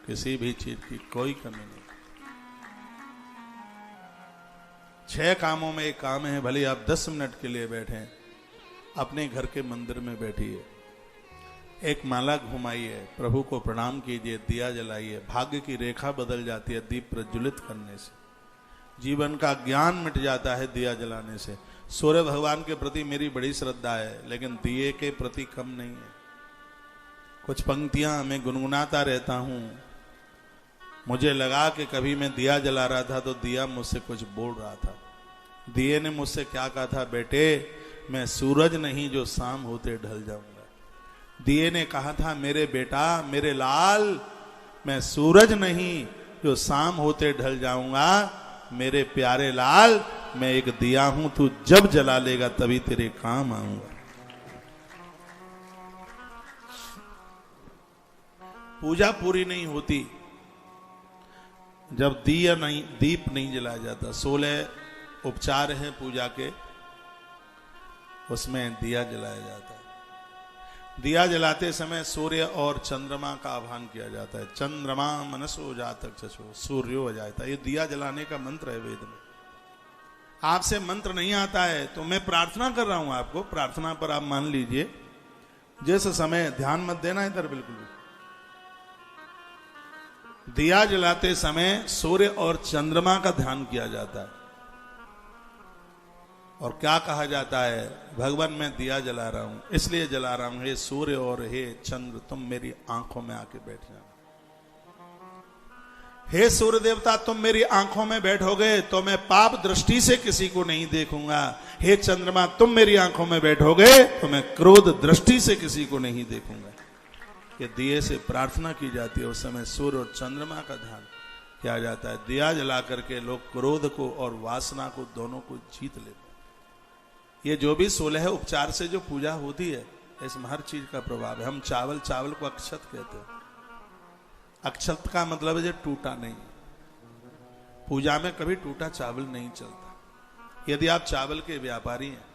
किसी भी चीज की कोई कमी नहीं। 6 कामों में एक काम है, भले आप 10 मिनट के लिए बैठे, अपने घर के मंदिर में बैठिए, एक माला घुमाइए, प्रभु को प्रणाम कीजिए, दिया जलाइए, भाग्य की रेखा बदल जाती है दीप प्रज्वलित करने से, जीवन का ज्ञान मिट जाता है दिया जलाने से। सूर्य भगवान के प्रति मेरी बड़ी श्रद्धा है, लेकिन दिए के प्रति कम नहीं है। कुछ पंक्तियां मैं गुनगुनाता रहता हूं, मुझे लगा कि कभी मैं दिया जला रहा था तो दिया मुझसे कुछ बोल रहा था। दिए ने मुझसे क्या कहा था, बेटे मैं सूरज नहीं जो शाम होते ढल जाऊंगा। दिए ने कहा था, मेरे बेटा मेरे लाल, मैं सूरज नहीं जो शाम होते ढल जाऊंगा, मेरे प्यारे लाल मैं एक दिया हूं, तू जब जला लेगा तभी तेरे काम आऊंगा। पूजा पूरी नहीं होती जब दीप नहीं जलाया जाता। 16 उपचार हैं पूजा के, उसमें दिया जलाया जाता है। दिया जलाते समय सूर्य और चंद्रमा का आह्वान किया जाता है। चंद्रमा मनसो जातक चक्षु सूर्यो हो जाता है, ये दिया जलाने का मंत्र है वेद में। आपसे मंत्र नहीं आता है तो मैं प्रार्थना कर रहा हूं आपको, प्रार्थना पर आप मान लीजिए। जिस समय ध्यान मत देना इधर बिल्कुल भी। दिया जलाते समय सूर्य और चंद्रमा का ध्यान किया जाता है और क्या कहा जाता है, भगवान मैं दिया जला रहा हूं, इसलिए जला रहा हूं, हे सूर्य और हे चंद्र तुम मेरी आंखों में आके बैठ जाओ। हे सूर्य देवता तुम मेरी आंखों में बैठोगे तो मैं पाप दृष्टि से किसी को नहीं देखूंगा। हे चंद्रमा तुम मेरी आंखों में बैठोगे तो मैं क्रोध दृष्टि से किसी को नहीं देखूंगा। ये दिए से प्रार्थना की जाती है, उस समय सूर्य और चंद्रमा का ध्यान किया जाता है। दिया जला करके लोग क्रोध को और वासना को दोनों को जीत लेते हैं। ये जो भी 16 उपचार से जो पूजा होती है, इसमें हर चीज का प्रभाव है। हम चावल को अक्षत कहते हैं। अक्षत का मतलब है जो टूटा नहीं। पूजा में कभी टूटा चावल नहीं चलता। यदि आप चावल के व्यापारी हैं,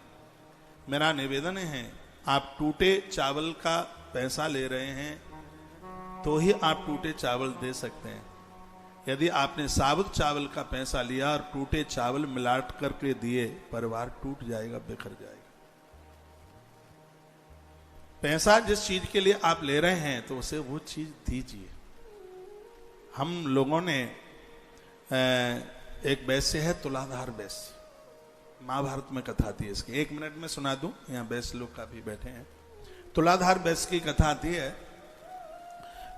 मेरा निवेदन है आप टूटे चावल का पैसा ले रहे हैं तो ही आप टूटे चावल दे सकते हैं। यदि आपने साबुत चावल का पैसा लिया और टूटे चावल मिलाट करके दिए, परिवार टूट जाएगा, बिखर जाएगा। पैसा जिस चीज के लिए आप ले रहे हैं तो उसे वो चीज दीजिए। हम लोगों ने एक वैश्य है तुलाधार वैश्य, महाभारत में कथा आती है इसकी, 1 मिनट में सुना दूं, यहाँ वैश्य लोग काफी बैठे हैं। तुलाधार वैश्य की कथा आती है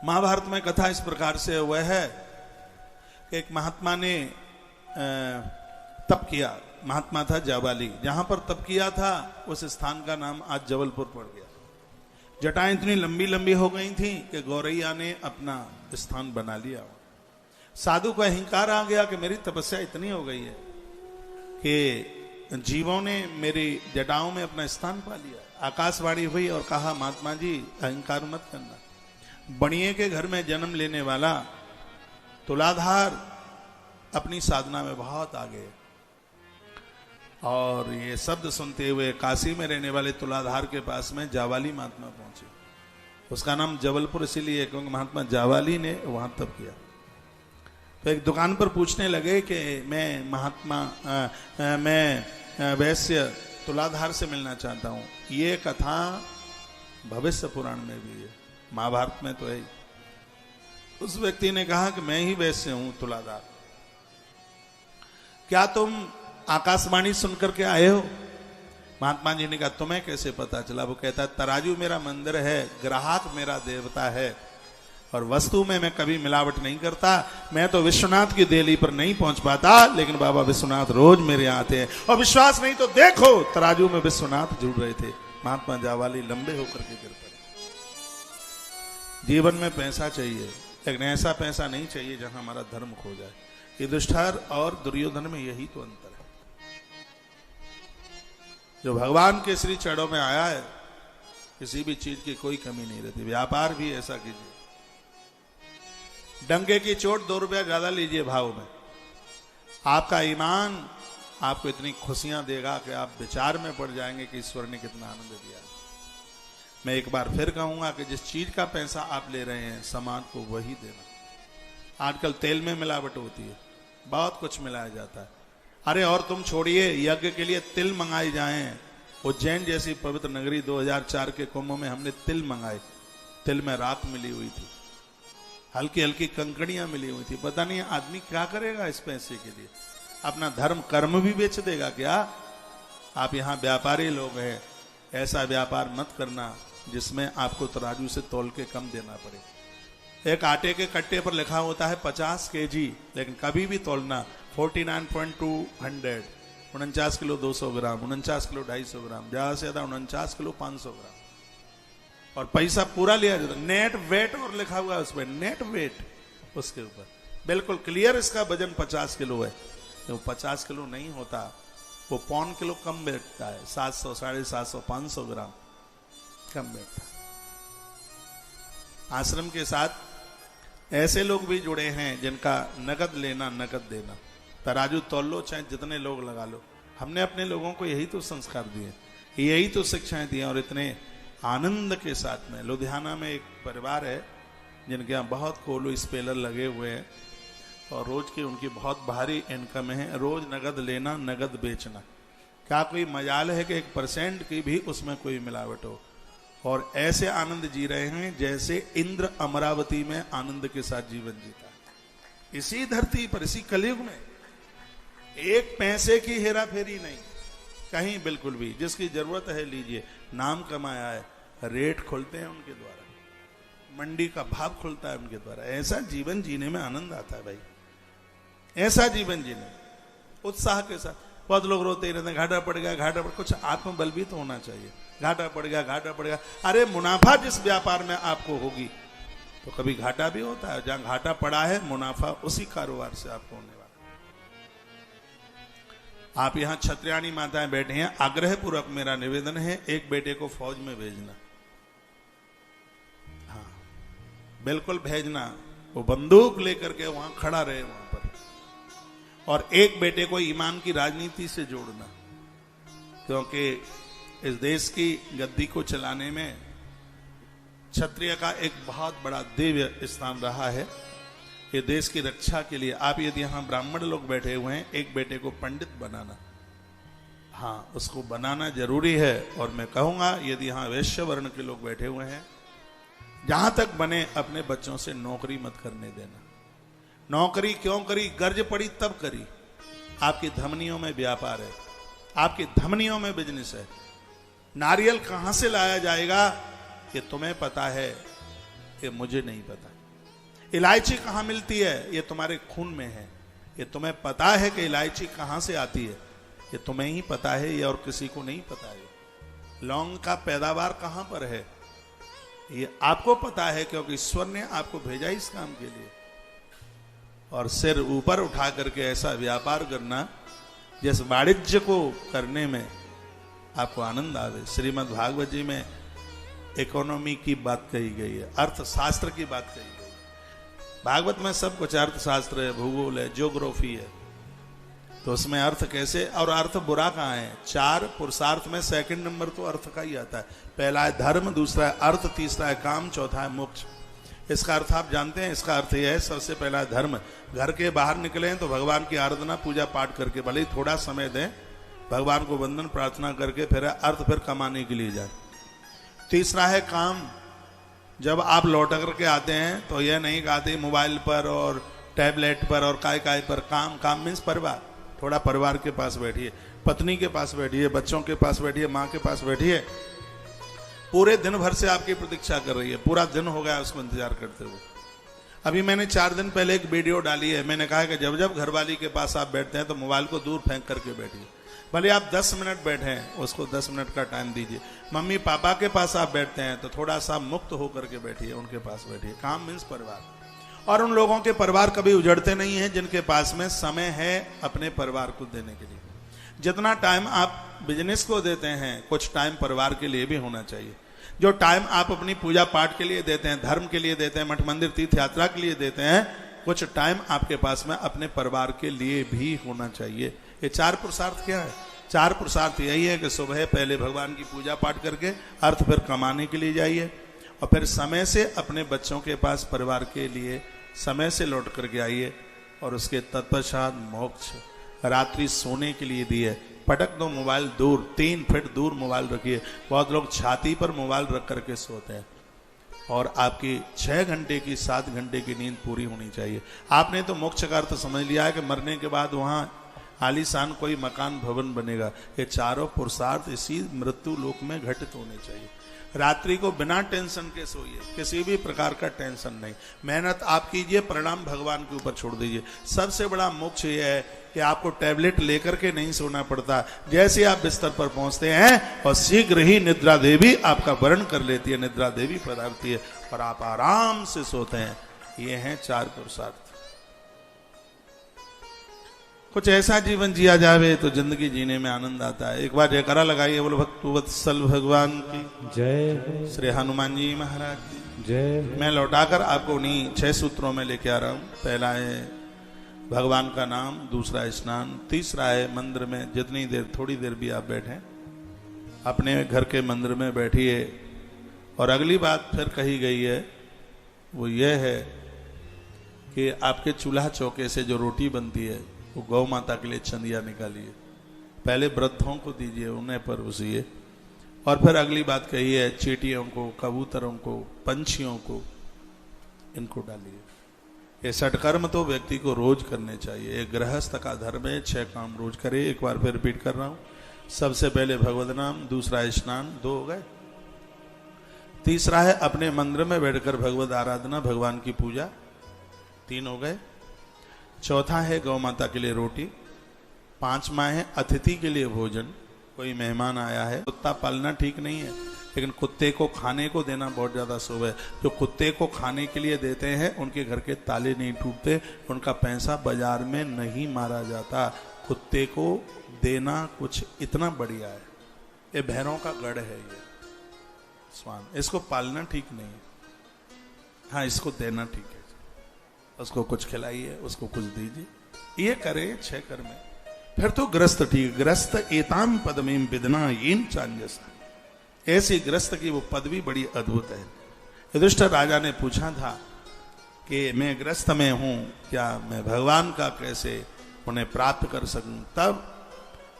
महाभारत में। कथा इस प्रकार से हुआ है कि एक महात्मा ने तप किया। महात्मा था जाबाली, जहां पर तप किया था उस स्थान का नाम आज जबलपुर पड़ गया। जटाएं इतनी लंबी लंबी हो गई थी कि गौरैया ने अपना स्थान बना लिया। साधु को अहंकार आ गया कि मेरी तपस्या इतनी हो गई है कि जीवों ने मेरी जटाओं में अपना स्थान पा लिया। आकाशवाणी हुई और कहा, महात्मा जी अहंकार मत करना। बणिये के घर में जन्म लेने वाला तुलाधार अपनी साधना में बहुत आगे, और ये शब्द सुनते हुए काशी में रहने वाले तुलाधार के पास में जावाली महात्मा पहुंचे। उसका नाम जबलपुर इसीलिए क्योंकि महात्मा जावाली ने वहां तप किया। तो एक दुकान पर पूछने लगे कि मैं वैश्य तुलाधार से मिलना चाहता हूं। ये कथा भविष्य पुराण में भी है, महाभारत में तो है। उस व्यक्ति ने कहा कि मैं ही वैश्य हूं तुलाधार, क्या तुम आकाशवाणी सुनकर के आए हो? महात्मा जी ने कहा, तुम्हें कैसे पता चला? वो कहता, तराजू मेरा मंदिर है, ग्राहक मेरा देवता है, और वस्तु में मैं कभी मिलावट नहीं करता। मैं तो विश्वनाथ की देली पर नहीं पहुंच पाता, लेकिन बाबा विश्वनाथ रोज मेरे यहाँ आते हैं। और विश्वास नहीं तो देखो, तराजू में विश्वनाथ जुड़ रहे थे। महात्मा जावाली लंबे होकर के गिर पड़े। जीवन में पैसा चाहिए, लेकिन ऐसा पैसा नहीं चाहिए जहां हमारा धर्म खो जाए। युधिष्ठिर और दुर्योधन में यही तो अंतर है। जो भगवान के श्री चरणों में आया है, किसी भी चीज की कोई कमी नहीं रहती। व्यापार भी ऐसा कीजिए, डंके की चोट 2 रुपया ज्यादा लीजिए भाव में, आपका ईमान आपको इतनी खुशियां देगा कि आप विचार में पड़ जाएंगे कि ईश्वर ने कितना आनंद दिया। मैं एक बार फिर कहूंगा कि जिस चीज का पैसा आप ले रहे हैं, सामान को वही देना। आजकल तेल में मिलावट होती है, बहुत कुछ मिलाया जाता है। अरे और तुम छोड़िए, यज्ञ के लिए तिल मंगाए जाएं। उज्जैन जैसी पवित्र नगरी 2004 के कुंभ में हमने तिल मंगाए। तिल में राख मिली हुई थी, हल्की हल्की कंकड़ियां मिली हुई थी। पता नहीं आदमी क्या करेगा इस पैसे के लिए, अपना धर्म कर्म भी बेच देगा क्या? आप यहां व्यापारी लोग हैं, ऐसा व्यापार मत करना जिसमें आपको तराजू से तौल के कम देना पड़े। एक आटे के कट्टे पर लिखा होता है 50 kg, लेकिन कभी भी तौलना 49.200, 49 किलो 200 ग्राम, 49 किलो 250 ग्राम, ज्यादा से ज्यादा 49 किलो 500 ग्राम, और पैसा पूरा लिया जाता। नेट वेट और लिखा हुआ है उसमें, नेट वेट उसके ऊपर बिल्कुल क्लियर, इसका वजन 50 किलो है। तो 50 किलो नहीं होता, वो 1.25 किलो कम बैठता है, 700, 750, 500 ग्राम कम बैठता। आश्रम के साथ ऐसे लोग भी जुड़े हैं जिनका नगद लेना नगद देना, तराजू तौल लो चाहे जितने लोग लगा लो। हमने अपने लोगों को यही तो संस्कार दिए, यही तो शिक्षाएं दी, और इतने आनंद के साथ में। लुधियाना में एक परिवार है जिनके यहाँ बहुत कोलो स्पेलर लगे हुए हैं, और रोज की उनकी बहुत भारी इनकम है। रोज नगद लेना नगद बेचना, क्या कोई मजाल है कि 1% की भी उसमें कोई मिलावट हो? और ऐसे आनंद जी रहे हैं जैसे इंद्र अमरावती में आनंद के साथ जीवन जीता है। इसी धरती पर, इसी कलयुग में 1 पैसे की हेरा फेरी नहीं कहीं, बिल्कुल भी। जिसकी जरूरत है लीजिए, नाम कमाया है, रेट खुलते हैं उनके द्वारा, मंडी का भाव खुलता है उनके द्वारा। ऐसा जीवन जीने में आनंद आता है भाई, ऐसा जीवन जीने उत्साह के साथ। बहुत लोग रोते ही रहते हैं, घाटा पड़ गया, घाटा पड़। कुछ आत्मबल भी तो होना चाहिए। घाटा पड़ गया, घाटा पड़ गया, अरे मुनाफा जिस व्यापार में आपको होगी तो कभी घाटा भी होता है। जहां घाटा पड़ा है, मुनाफा उसी कारोबार से आपको होने वाला। आप यहां क्षत्रियाणी माताएं बैठे हैं, आग्रह पूर्वक मेरा निवेदन है, एक बेटे को फौज में भेजना। हाँ बिल्कुल भेजना, वो बंदूक लेकर के वहां खड़ा रहे वहां पर। और एक बेटे को ईमान की राजनीति से जोड़ना, क्योंकि इस देश की गद्दी को चलाने में क्षत्रिय का एक बहुत बड़ा दिव्य स्थान रहा है। ये देश की रक्षा के लिए आप यदि यहां ब्राह्मण लोग बैठे हुए हैं, एक बेटे को पंडित बनाना, हाँ उसको बनाना जरूरी है। और मैं कहूंगा यदि यहां वैश्य वर्ण के लोग बैठे हुए हैं, जहां तक बने अपने बच्चों से नौकरी मत करने देना। नौकरी क्यों करी? गर्ज पड़ी तब करी। आपकी धमनियों में व्यापार है, आपकी धमनियों में बिजनेस है। नारियल कहां से लाया जाएगा ये तुम्हें पता है, ये मुझे नहीं पता। इलायची कहां मिलती है ये तुम्हारे खून में है, ये तुम्हें पता है कि इलायची कहां से आती है, ये तुम्हें ही पता है, ये और किसी को नहीं पता है। लौंग का पैदावार कहां पर है ये आपको पता है, क्योंकि ईश्वर ने आपको भेजा इस काम के लिए। और सिर ऊपर उठा करके ऐसा व्यापार करना जिस वाणिज्य को करने में आपको आनंद आवे। श्रीमद् भागवत जी में इकोनॉमी की बात कही गई है, अर्थशास्त्र की बात कही गई है। भागवत में सब कुछ अर्थशास्त्र है, भूगोल है, ज्योग्राफी है, तो उसमें अर्थ कैसे, और अर्थ बुरा कहाँ है? 4 पुरुषार्थ में सेकंड नंबर तो अर्थ का ही आता है। पहला है धर्म, दूसरा है अर्थ, तीसरा है काम, चौथा है मोक्ष। इसका अर्थ आप जानते हैं? इसका अर्थ यह है, सबसे पहला है धर्म। घर के बाहर निकले हैं तो भगवान की आराधना पूजा पाठ करके, भले ही थोड़ा समय दें, भगवान को वंदन प्रार्थना करके फिर अर्थ फिर कमाने के लिए जाए। तीसरा है काम। जब आप लौट करके आते हैं तो यह नहीं कहते मोबाइल पर और टैबलेट पर और काय पर। काम, काम मीन्स परिवार। थोड़ा परिवार के पास बैठिए, पत्नी के पास बैठिए, बच्चों के पास बैठिए, माँ के पास बैठिए। पूरे दिन भर से आपकी प्रतीक्षा कर रही है, पूरा दिन हो गया उसको इंतजार करते हुए। अभी मैंने 4 दिन पहले एक वीडियो डाली है, मैंने कहा कि जब जब घरवाली के पास आप बैठते हैं तो मोबाइल को दूर फेंक करके बैठिए। भले आप 10 मिनट बैठे हैं, उसको 10 मिनट का टाइम दीजिए। मम्मी पापा के पास आप बैठते हैं तो थोड़ा सा मुक्त होकर के बैठिए, उनके पास बैठिए। काम मीन्स परिवार। और उन लोगों के परिवार कभी उजड़ते नहीं हैं जिनके पास में समय है अपने परिवार को देने के लिए। जितना टाइम आप बिजनेस को देते हैं, कुछ टाइम परिवार के लिए भी होना चाहिए। जो टाइम आप अपनी पूजा पाठ के लिए देते हैं, धर्म के लिए देते हैं, मठ मंदिर तीर्थ यात्रा के लिए देते हैं, कुछ टाइम आपके पास में अपने परिवार के लिए भी होना चाहिए। ये 4 पुरुषार्थ क्या है? 4 पुरुषार्थ यही है कि सुबह पहले भगवान की पूजा पाठ करके अर्थ फिर कमाने के लिए जाइए, और फिर समय से अपने बच्चों के पास परिवार के लिए समय से लौट करके आइए, और उसके तत्पश्चात मोक्ष रात्रि सोने के लिए दिए। पटक दो मोबाइल दूर, 3 फीट दूर मोबाइल रखिए। बहुत लोग छाती पर मोबाइल रख करके सोते हैं, और आपकी 6 घंटे की 7 घंटे की नींद पूरी होनी चाहिए। आपने तो मोक्ष का अर्थ समझ लिया है कि मरने के बाद वहां आलीशान कोई मकान भवन बनेगा। ये चारों पुरुषार्थ इसी मृत्यु लोक में घटित होने चाहिए। रात्रि को बिना टेंशन के सोइए, किसी भी प्रकार का टेंशन नहीं। मेहनत आप कीजिए, परिणाम भगवान के ऊपर छोड़ दीजिए। सबसे बड़ा मोक्ष यह है कि आपको टैबलेट लेकर के नहीं सोना पड़ता। जैसे आप बिस्तर पर पहुंचते हैं और शीघ्र ही निद्रा देवी आपका वर्ण कर लेती है, निद्रा देवी पधारती है और आप आराम से सोते हैं। ये हैं 4 पुरुषार्थ। कुछ ऐसा जीवन जिया जावे तो जिंदगी जीने में आनंद आता है। एक बार जयकारा लगाइए, बोलो भक्तवत्सल भगवान की जय, श्री हनुमान जी महाराज की जय। मैं लौटाकर आपको उन्हीं 6 सूत्रों में लेके आ रहा हूं। पहला है भगवान का नाम, दूसरा स्नान, तीसरा है मंदिर में जितनी देर, थोड़ी देर भी आप बैठें, अपने घर के मंदिर में बैठिए। और अगली बात फिर कही गई है वो ये है कि आपके चूल्हा चौके से जो रोटी बनती है वो गौ माता के लिए चंदिया निकालिए, पहले वृद्धों को दीजिए, उन्हें परोसिए। और फिर अगली बात कही है चींटियों को, कबूतरों को, पंछियों को, इनको डालिए। ये सटकर्म तो व्यक्ति को रोज करने चाहिए। एक गृहस्थ का धर्म है, 6 काम रोज करे। एक बार फिर रिपीट कर रहा हूं। सबसे पहले भगवत नाम, दूसरा स्नान, 2 हो गए। तीसरा है अपने मंदिर में बैठकर भगवत आराधना, भगवान की पूजा, 3 हो गए। चौथा है गौ माता के लिए रोटी। 5वां है अतिथि के लिए भोजन, कोई मेहमान आया है। कुत्ता पालना ठीक नहीं है, लेकिन कुत्ते को खाने को देना बहुत ज्यादा शुभ है। जो कुत्ते को खाने के लिए देते हैं उनके घर के ताले नहीं टूटते, उनका पैसा बाजार में नहीं मारा जाता। कुत्ते को देना कुछ इतना बढ़िया है। ये भैरों का गढ़ है, ये स्वान, इसको पालना ठीक नहीं है। हाँ, इसको देना ठीक है। उसको कुछ खिलाइए, उसको कुछ दीजिए, ये करे 6 कर्म। फिर तो ग्रस्त ठीक, ग्रस्त एताम पदमीम विदना येन चांजसा, ऐसी ग्रस्त की वो पदवी बड़ी अद्भुत है। युधिष्ठिर राजा ने पूछा था कि मैं ग्रस्त में हूं, क्या मैं भगवान का कैसे उन्हें प्राप्त कर सकूं? तब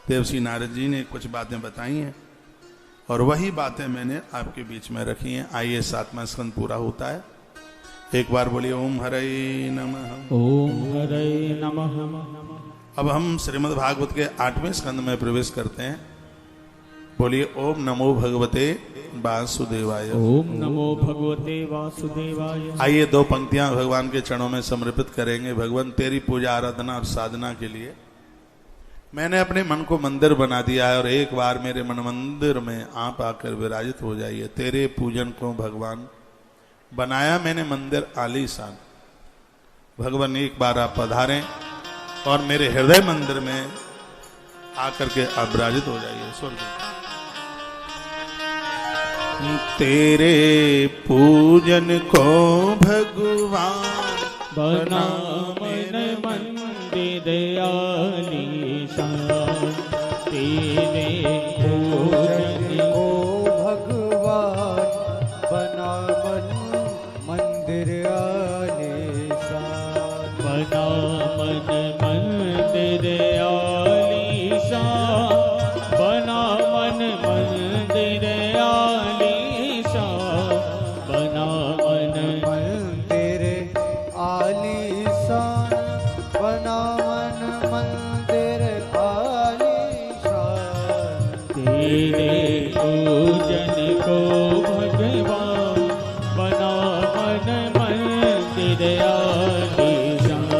देवसी नारद जी ने कुछ बातें बताई हैं, और वही बातें मैंने आपके बीच में रखी हैं। आइए 7वां स्कंद पूरा होता है। एक बार बोलिए ओम हरे नमः। ओम हरे नमः। अब हम श्रीमद् भागवत के 8वें स्कंद में प्रवेश करते हैं। बोलिए ओम नमो भगवते वासुदेवाय। ओम नमो भगवते वासुदेवाय। आइए 2 पंक्तियां भगवान के चरणों में समर्पित करेंगे। भगवान तेरी पूजा आराधना और साधना के लिए मैंने अपने मन को मंदिर बना दिया है, और एक बार मेरे मन मंदिर में आप आकर विराजित हो जाइए। तेरे पूजन को भगवान बनाया मैंने मंदिर आलीशान। भगवान एक बार आप पधारें और मेरे हृदय मंदिर में आकर के आप विराजित हो जाइए। स्वर्ग तेरे पूजन को भगवान बना मन मंदिर आलीशान। तेरे पूजन को भगवान बना मन मंदिर आलीशान। बना मन मंदिर आलीशान। बना मन मंदिर आलीशान। बना मन मंदिर आलीशान। बना मन मंदिर आलीशान। तेरे पूजन को भगवान बना मन मंदिर आलीशान।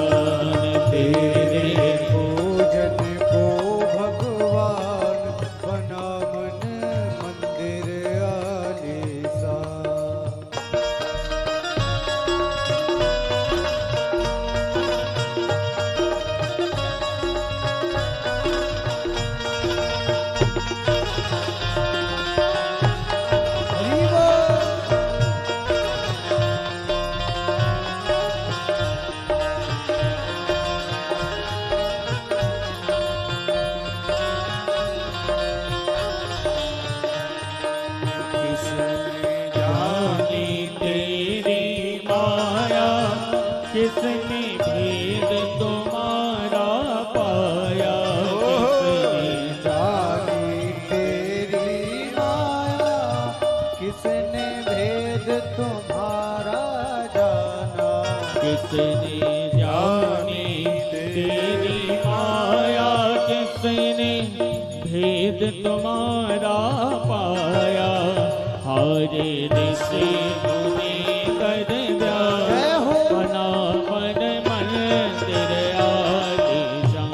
तेरे पूजन को भगवान बना मन मंदिर आलीशान। किसने जानी तेरी माया, किसने भेद तुम्हारा पाया। हारे ऋषि मुनि कर व्यास, बना मन मंदिर आलीशान।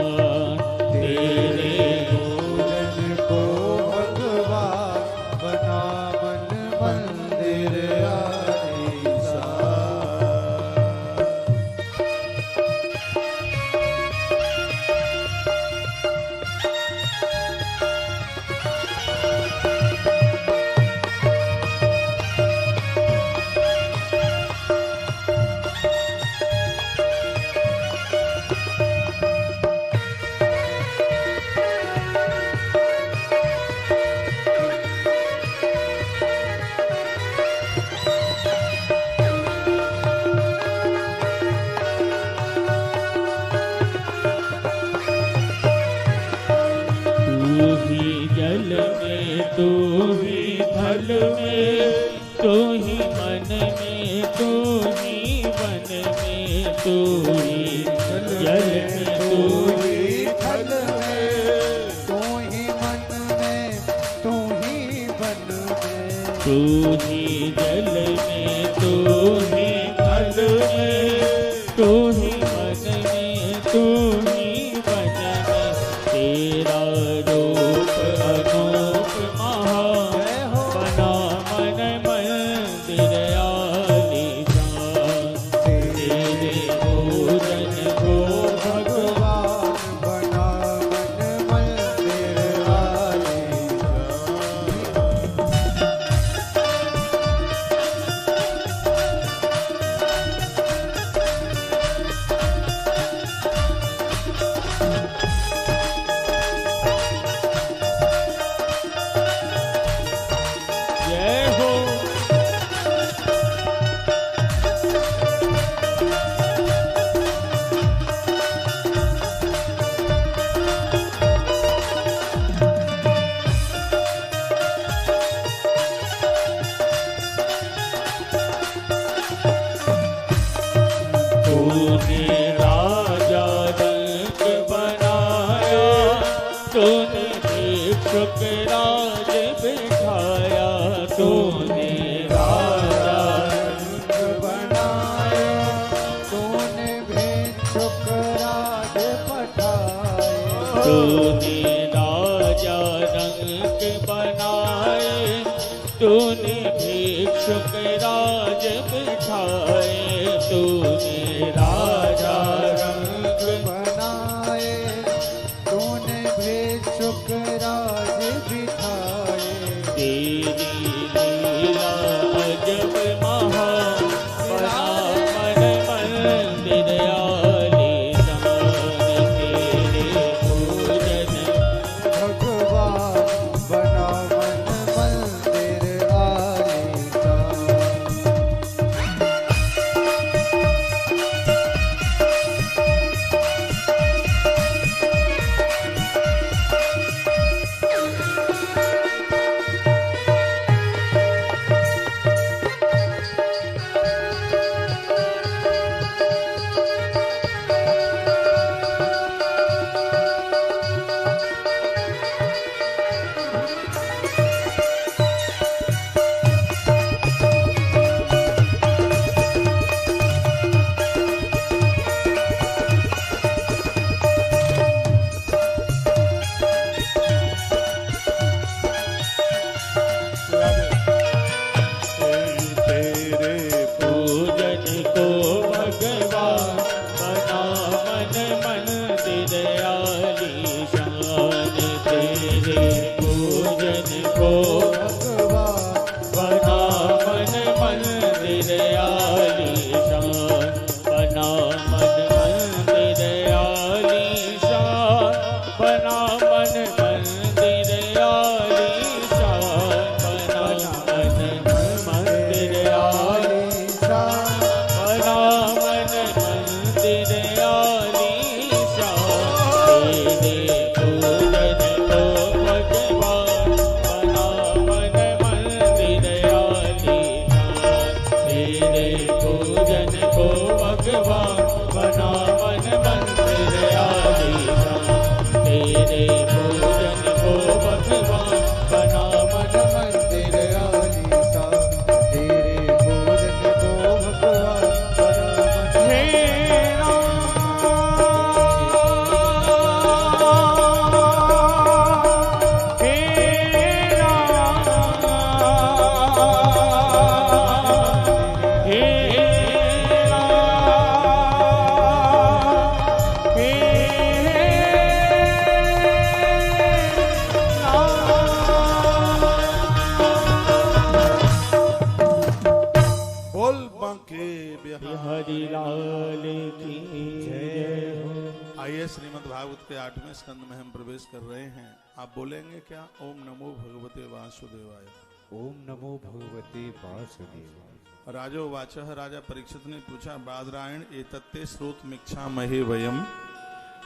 तेरे पूजन को भगवान, बना मन मंदिर आलीशान। तू ही जल में, तू ही थल में, तू ही मन में, तू ही वन में, तू ही जल में, तू ही थल में, तू ही मन में, तू ही वन में। तू ही जल में, तू ही थल में, तू ही मन में, तू ही वन में। तेरा रूप अनूप महान, बना मन मंदिर आलीशान। तेरे पूजन को भगवान, बना मन मंदिर आलीशान। जय हो। तूने राजा रंग बनाया, तूने भिक्षुक राज बिठाया। तूने राजा रंग बनाया, तूने भिक्षुक राज पठाए। तूने राजा रंग बनाए, तूने भिक्षुक राज बिठाए। तूने राजा रंग बनाए, तूने भिक्षुक राज बिठाए। तेरी लीला अजब महान, बना मन मंदिर आलीशान। तेरे पूजन भगवान, बना मन मंदिर आलीशान। तेरे पूजन को भगवान, बना मन मंदिर आलीशान। तेरे पूजन को भगवान, बना मन मंदिर आलीशान। बना मन मंदिर आलीशान, बना मन मंदिर आलीशान। बना मन मंदिर आलीशान। बना मन मंदिर आलीशान। आइए श्रीमद् भागवत के 8वें स्कंद में हम प्रवेश कर रहे हैं। आप बोलेंगे क्या? ओम नमो भगवते वासुदेवाय। ओम नमो भगवते वासुदेवाय। राजो वाचः, राजा परीक्षित ने पूछा, बादरायण एतत्ते श्रोतमीक्षा महे वयम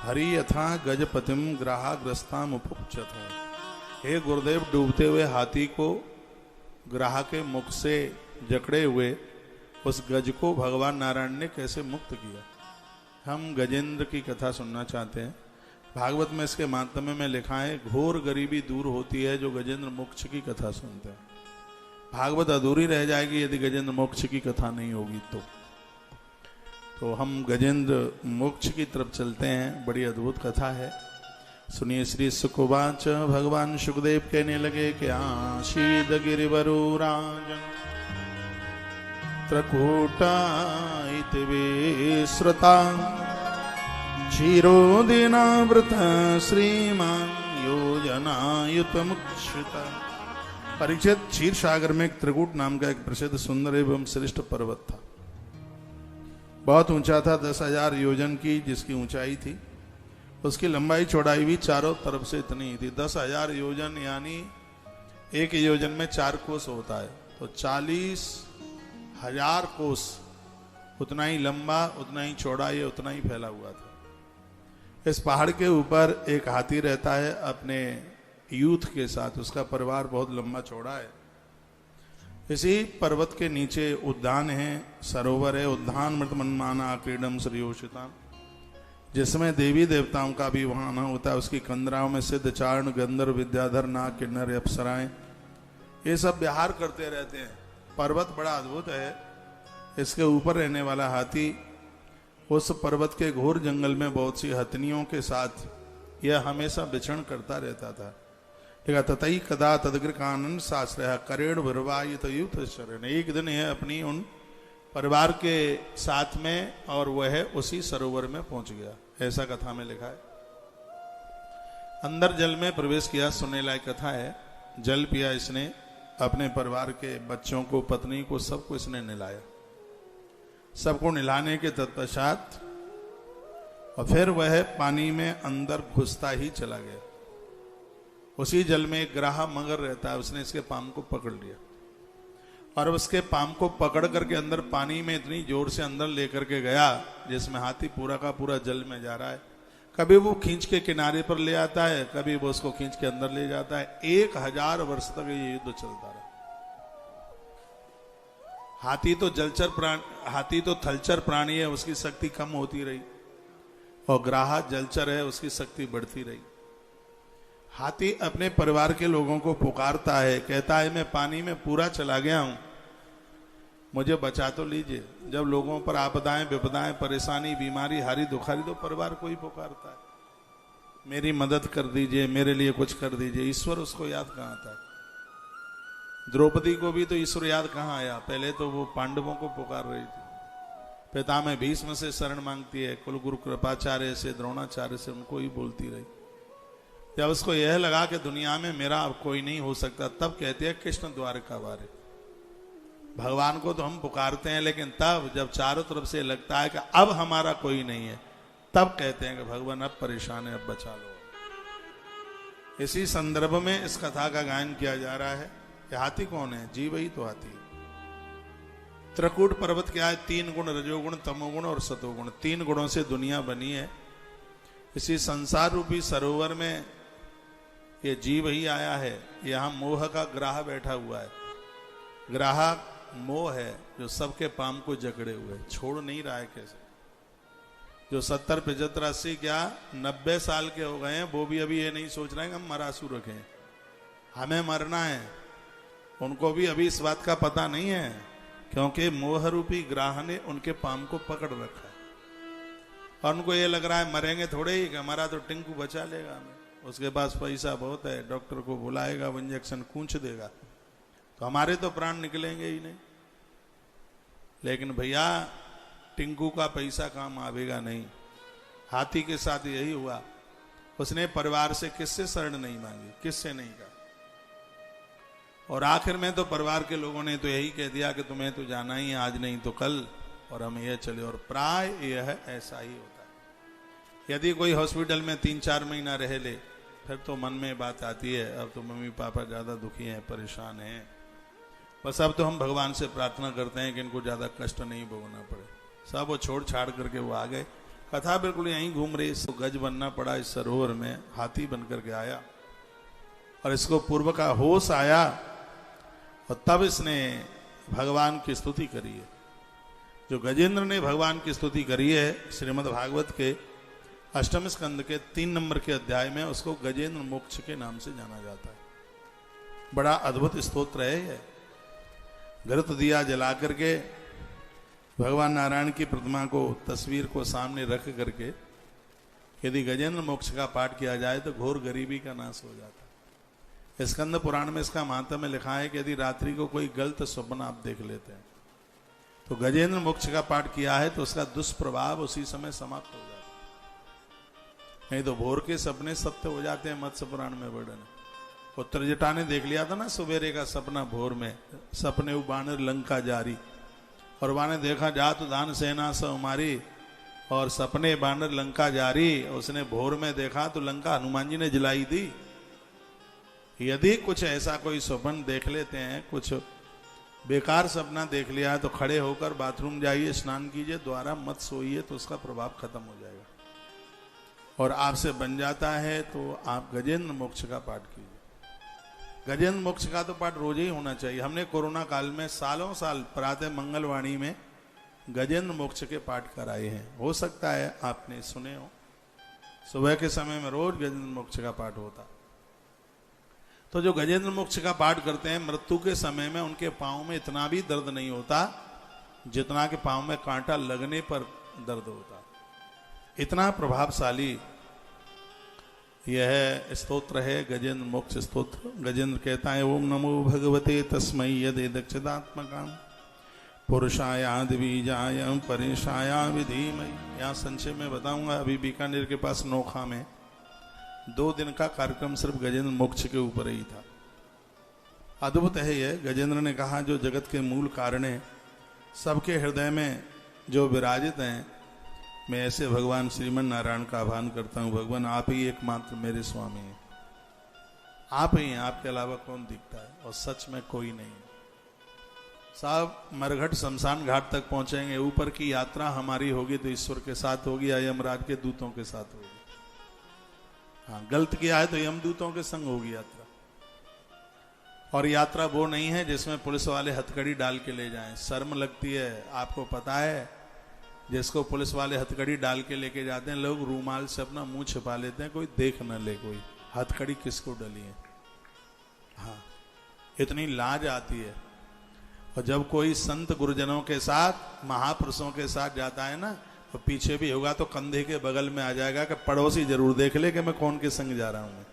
हरि यथा गजपतिम ग्राहाग्रस्ताम उपुच्यथ। हे गुरुदेव, डूबते हुए हाथी को ग्राह के मुख से जकड़े हुए उस गज को भगवान नारायण ने कैसे मुक्त किया? हम गजेंद्र की कथा सुनना चाहते हैं। भागवत में इसके माध्यम में लिखा है, घोर गरीबी दूर होती है जो गजेंद्र मोक्ष की कथा सुनते हैं। भागवत अधूरी रह जाएगी यदि गजेंद्र मोक्ष की कथा नहीं होगी तो हम गजेंद्र मोक्ष की तरफ चलते हैं। बड़ी अद्भुत कथा है, सुनिए। श्री सुकुवाच, भगवान सुखदेव कहने लगे कि आशीद गिरिवरु राजन त्रकूटा इति विश्रुता क्षीरोदिनावृत श्रीमान योजनायुतमुक्षिता। परीक्षित, क्षीर सागर में एक त्रिकूट नाम का एक प्रसिद्ध सुंदर एवं श्रेष्ठ पर्वत था। बहुत ऊंचा था, 10,000 योजन की जिसकी ऊंचाई थी। उसकी लंबाई चौड़ाई भी चारों तरफ से इतनी ही थी। 10,000 योजन यानी एक योजन में 4 कोस होता है, तो 40,000 कोस, उतना ही लंबा, उतना ही चौड़ा, ये उतना ही फैला हुआ था। इस पहाड़ के ऊपर एक हाथी रहता है अपने यूथ के साथ। उसका परिवार बहुत लंबा चौड़ा है। इसी पर्वत के नीचे उद्यान है, सरोवर है। उद्यान मृत मनमाना क्रीडम श्रेयोषिता, जिसमें देवी देवताओं का भी वहां आना होता है। उसकी कंदराओं में सिद्ध, चारण, गंधर्व, विद्याधर, नाग, किन्नर, अप्सराएं, ये सब विहार करते रहते हैं। पर्वत बड़ा अद्भुत है। इसके ऊपर रहने वाला हाथी उस पर्वत के घोर जंगल में बहुत सी हथनियों के साथ यह हमेशा विचरण करता रहता था। ततई कदा तदग्रकानन साश्रय करेण विरवायित युत शरण। एक दिन यह अपनी उन परिवार के साथ में और वह उसी सरोवर में पहुंच गया, ऐसा कथा में लिखा है। अंदर जल में प्रवेश किया, सुनने लायक कथा है। जल पिया इसने, अपने परिवार के बच्चों को, पत्नी को, सबको इसने नहलाया। सबको नहलाने के तत्पश्चात और फिर वह पानी में अंदर घुसता ही चला गया। उसी जल में एक ग्राह मगर रहता है, उसने इसके पाम को पकड़ लिया और उसके पाम को पकड़ करके अंदर पानी में इतनी जोर से अंदर लेकर के गया जिसमें हाथी पूरा का पूरा जल में जा रहा है। कभी वो खींच के किनारे पर ले आता है, कभी वो उसको खींच के अंदर ले जाता है। 1000 वर्ष तक ये युद्ध चलता रहा। हाथी तो थलचर प्राणी है, उसकी शक्ति कम होती रही, और ग्राह जलचर है, उसकी शक्ति बढ़ती रही। हाथी अपने परिवार के लोगों को पुकारता है, कहता है मैं पानी में पूरा चला गया हूं, मुझे बचा तो लीजिए। जब लोगों पर आपदाएं, विपदाएं, परेशानी, बीमारी, हारी दुखारी, तो परिवार को ही पुकारता है, मेरी मदद कर दीजिए, मेरे लिए कुछ कर दीजिए। ईश्वर उसको याद कहाँ आता है? द्रौपदी को भी तो ईश्वर याद कहाँ आया? पहले तो वो पांडवों को पुकार रही थी, पितामह भीष्म से शरण मांगती है, कुलगुरु कृपाचार्य से, द्रोणाचार्य से, उनको ही बोलती रही। जब उसको यह लगा कि दुनिया में मेरा अब कोई नहीं हो सकता, तब कहते हैं कृष्ण द्वारका वारे। भगवान को तो हम पुकारते हैं, लेकिन तब जब चारों तरफ से लगता है कि अब हमारा कोई नहीं है, तब कहते हैं कि भगवान अब परेशान है, अब बचा लो। इसी संदर्भ में इस कथा का गायन किया जा रहा है। कि हाथी कौन है? जीव ही तो हाथी है। त्रिकूट पर्वत क्या है? 3 गुण, रजोगुण, तमोगुण और सतोगुण, 3 गुणों से दुनिया बनी है। इसी संसार रूपी सरोवर में ये जीव ही आया है। यहां मोह का ग्राह बैठा हुआ है। ग्राह मोह है जो सबके पाम को जकड़े हुए, छोड़ नहीं रहा है। कैसे? जो 70, 75, 80 क्या 90 साल के हो गए हैं, वो भी अभी ये नहीं सोच रहे हैं कि हम मरासू रखें, हमें मरना है। उनको भी अभी इस बात का पता नहीं है, क्योंकि मोह रूपी ग्राह ने उनके पाम को पकड़ रखा है। और उनको ये लग रहा है मरेंगे थोड़े ही, हमारा तो टिंकू बचा लेगा हमें, उसके पास पैसा बहुत है, डॉक्टर को बुलाएगा, वो इंजेक्शन कूंच देगा, तो हमारे तो प्राण निकलेंगे ही नहीं। लेकिन भैया टिंकू का पैसा काम आवेगा नहीं। हाथी के साथ यही हुआ। उसने परिवार से किससे शरण नहीं मांगी, किससे नहीं कहा, और आखिर में तो परिवार के लोगों ने तो यही कह दिया कि तुम्हें तो जाना ही, आज नहीं तो कल, और हम यह चले। और प्राय यह ऐसा ही होता है। यदि कोई हॉस्पिटल में 3-4 महीना रह ले, फिर तो मन में बात आती है अब तो मम्मी पापा ज़्यादा दुखी हैं, परेशान हैं। बस अब तो हम भगवान से प्रार्थना करते हैं कि इनको ज़्यादा कष्ट नहीं भोगना पड़े। सब वो छोड़ छाड़ करके वो आ गए। कथा बिल्कुल यहीं घूम रही, इसको गज बनना पड़ा। इस सरोवर में हाथी बन करके आया और इसको पूर्व का होश आया और तब इसने भगवान की स्तुति करी है। जो गजेंद्र ने भगवान की स्तुति करी है श्रीमद् भागवत के 8वें स्कंद के 3 नंबर के अध्याय में, उसको गजेंद्र मोक्ष के नाम से जाना जाता है। बड़ा अद्भुत स्तोत्र है यह। घृत दिया जला करके भगवान नारायण की प्रतिमा को, तस्वीर को सामने रख करके यदि गजेंद्र मोक्ष का पाठ किया जाए तो घोर गरीबी का नाश हो जाता है। स्कंद पुराण में इसका महात्म्य में लिखा है कि यदि रात्रि को कोई गलत स्वप्न आप देख लेते हैं तो गजेंद्र मोक्ष का पाठ किया है तो उसका दुष्प्रभाव उसी समय समाप्त हो जाता है। नहीं तो भोर के सपने सत्य हो जाते हैं। मत्स्य पुराण में वर्णन है। उत्तरजटा ने देख लिया था ना सवेरे का सपना भोर में, सपने बानर लंका जारी, और वाने देखा जात दान सेना सब हमारी, और सपने बानर लंका जारी। उसने भोर में देखा तो लंका हनुमान जी ने जलाई दी। यदि कुछ ऐसा कोई स्वप्न देख लेते हैं, कुछ बेकार सपना देख लिया तो खड़े होकर बाथरूम जाइए, स्नान कीजिए, दोबारा मत सोइए, तो उसका प्रभाव खत्म हो जाएगा और आपसे बन जाता है। तो आप गजेंद्र मोक्ष का पाठ कीजिए। गजेंद्र मोक्ष का तो पाठ रोज ही होना चाहिए। हमने कोरोना काल में सालों साल प्रातः मंगलवाणी में गजेंद्र मोक्ष के पाठ कराए हैं। हो सकता है आपने सुने हो, सुबह के समय में रोज गजेंद्र मोक्ष का पाठ होता। तो जो गजेंद्र मोक्ष का पाठ करते हैं, मृत्यु के समय में उनके पांव में इतना भी दर्द नहीं होता जितना कि पांव में कांटा लगने पर दर्द होता। इतना प्रभावशाली यह स्तोत्र है, गजेंद्र मोक्ष स्तोत्र। गजेंद्र कहता है ओम नमो भगवते तस्मै यदे दक्षिणात्मकाम पुरुषायाद बीजाय परेशाया विधीमयी। यहाँ संक्षेप में बताऊंगा। अभी बीकानेर के पास नोखा में 2 दिन का कार्यक्रम सिर्फ गजेंद्र मोक्ष के ऊपर ही था। अद्भुत है यह। गजेंद्र ने कहा जो जगत के मूल कारण है, सबके हृदय में जो विराजित हैं, मैं ऐसे भगवान श्रीमन नारायण का आह्वान करता हूँ। भगवान आप ही एकमात्र मेरे स्वामी हैं, आप ही हैं, आपके अलावा कौन दिखता है, और सच में कोई नहीं। साहब मरघट शमशान घाट तक पहुंचेंगे, ऊपर की यात्रा हमारी होगी तो ईश्वर के साथ होगी या यमराज के दूतों के साथ होगी। हाँ, गलत किया है तो यमदूतों के संग होगी यात्रा। और यात्रा वो नहीं है जिसमें पुलिस वाले हथकड़ी डाल के ले जाएं, शर्म लगती है। आपको पता है जिसको पुलिस वाले हथकड़ी डाल के लेके जाते हैं, लोग रूमाल से अपना मुंह छिपा लेते हैं, कोई देख न ले कोई हथकड़ी किसको डली है। हाँ, इतनी लाज आती है। और जब कोई संत गुरुजनों के साथ, महापुरुषों के साथ जाता है ना, तो पीछे भी होगा तो कंधे के बगल में आ जाएगा कि पड़ोसी जरूर देख ले कि मैं कौन के संग जा रहा हूं।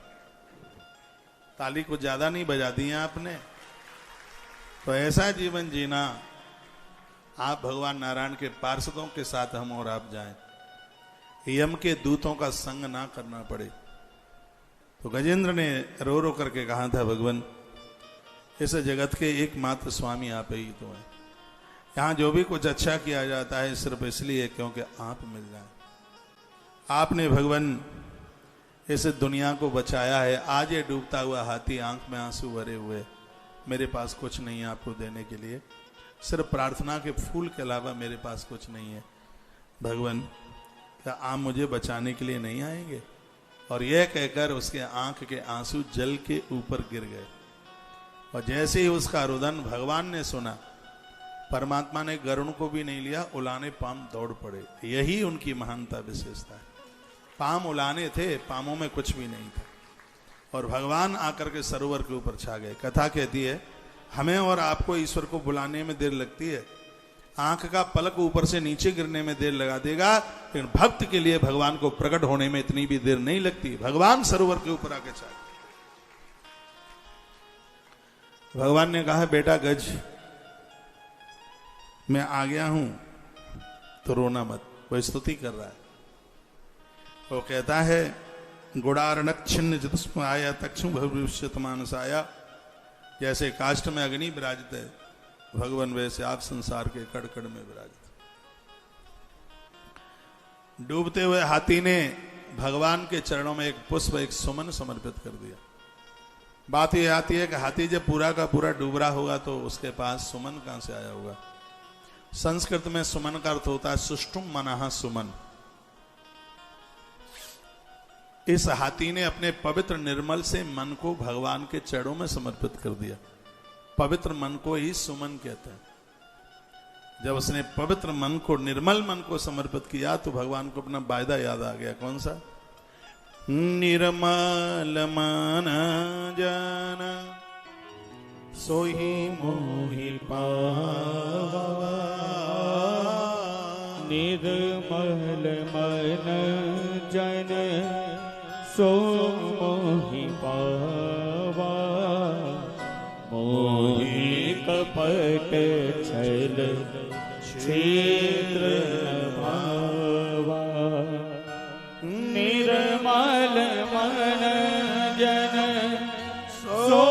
ताली कुछ ज्यादा नहीं बजा दी है आपने। तो ऐसा जीवन जीना, आप भगवान नारायण के पार्षदों के साथ हम और आप जाएं, यम के दूतों का संग ना करना पड़े। तो गजेंद्र ने रो रो करके कहा था भगवान इस जगत के एकमात्र स्वामी आप ही तो हैं। यहाँ जो भी कुछ अच्छा किया जाता है सिर्फ इसलिए क्योंकि आप मिल जाए। आपने भगवान इस दुनिया को बचाया है। आज ये डूबता हुआ हाथी आंख में आंसू भरे हुए, मेरे पास कुछ नहीं है आपको देने के लिए, सिर्फ प्रार्थना के फूल के अलावा मेरे पास कुछ नहीं है। भगवान क्या आप मुझे बचाने के लिए नहीं आएंगे? और यह कहकर उसके आंख के आंसू जल के ऊपर गिर गए। और जैसे ही उसका रुदन भगवान ने सुना, परमात्मा ने गरुण को भी नहीं लिया, उलाने पाम दौड़ पड़े। यही उनकी महानता विशेषता है। पाम उलाने थे, पामों में कुछ भी नहीं था, और भगवान आकर के सरोवर के ऊपर छा गए। कथा कहती है हमें और आपको ईश्वर को बुलाने में देर लगती है, आंख का पलक ऊपर से नीचे गिरने में देर लगा देगा, लेकिन भक्त के लिए भगवान को प्रकट होने में इतनी भी देर नहीं लगती। भगवान सरोवर के ऊपर आके छा गए। भगवान ने कहा बेटा गज, मैं आ गया हूं तो रोना मत। वो स्तुति कर रहा है। वो कहता है गुड़ारणक छिन्न जितस्म आया तक्षु भविष्यत मानसाया। जैसे काष्ठ में अग्नि विराजित है भगवान, वैसे आप संसार के कड़ कड़ में विराजित। डूबते हुए हाथी ने भगवान के चरणों में एक पुष्प, एक सुमन समर्पित कर दिया। बात यह आती है कि हाथी जब पूरा का पूरा डूब रहा होगा तो उसके पास सुमन कहां से आया होगा। संस्कृत में सुमन का अर्थ होता है सुष्टुम मनः सुमन। इस हाथी ने अपने पवित्र निर्मल से मन को भगवान के चरणों में समर्पित कर दिया। पवित्र मन को ही सुमन कहते हैं। जब उसने पवित्र मन को, निर्मल मन को समर्पित किया तो भगवान को अपना वायदा याद आ गया। कौन सा? निर्मल मन जन सोही मोहि पावा। निर्मल मन जन सो मोहि पावा। मोहि कपट छल क्षेत्र भावा। निर्मल मन जन सो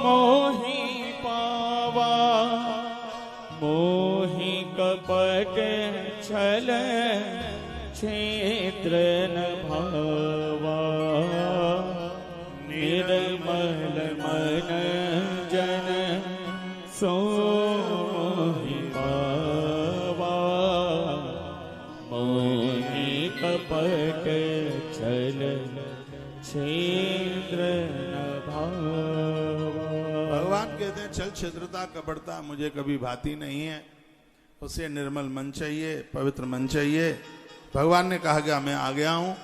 मोहि पावा। मोहि कपट छल क्षेत्र न भावा। निर्मल मन जन सो मोहि पावा। मोहि कपट छल क्षेत्र न भावा। भगवान कहते हैं छल छिद्रता कपटता मुझे कभी भाती नहीं है। उसे निर्मल मन चाहिए, पवित्र मन चाहिए। भगवान ने कहा कि मैं आ गया हूं।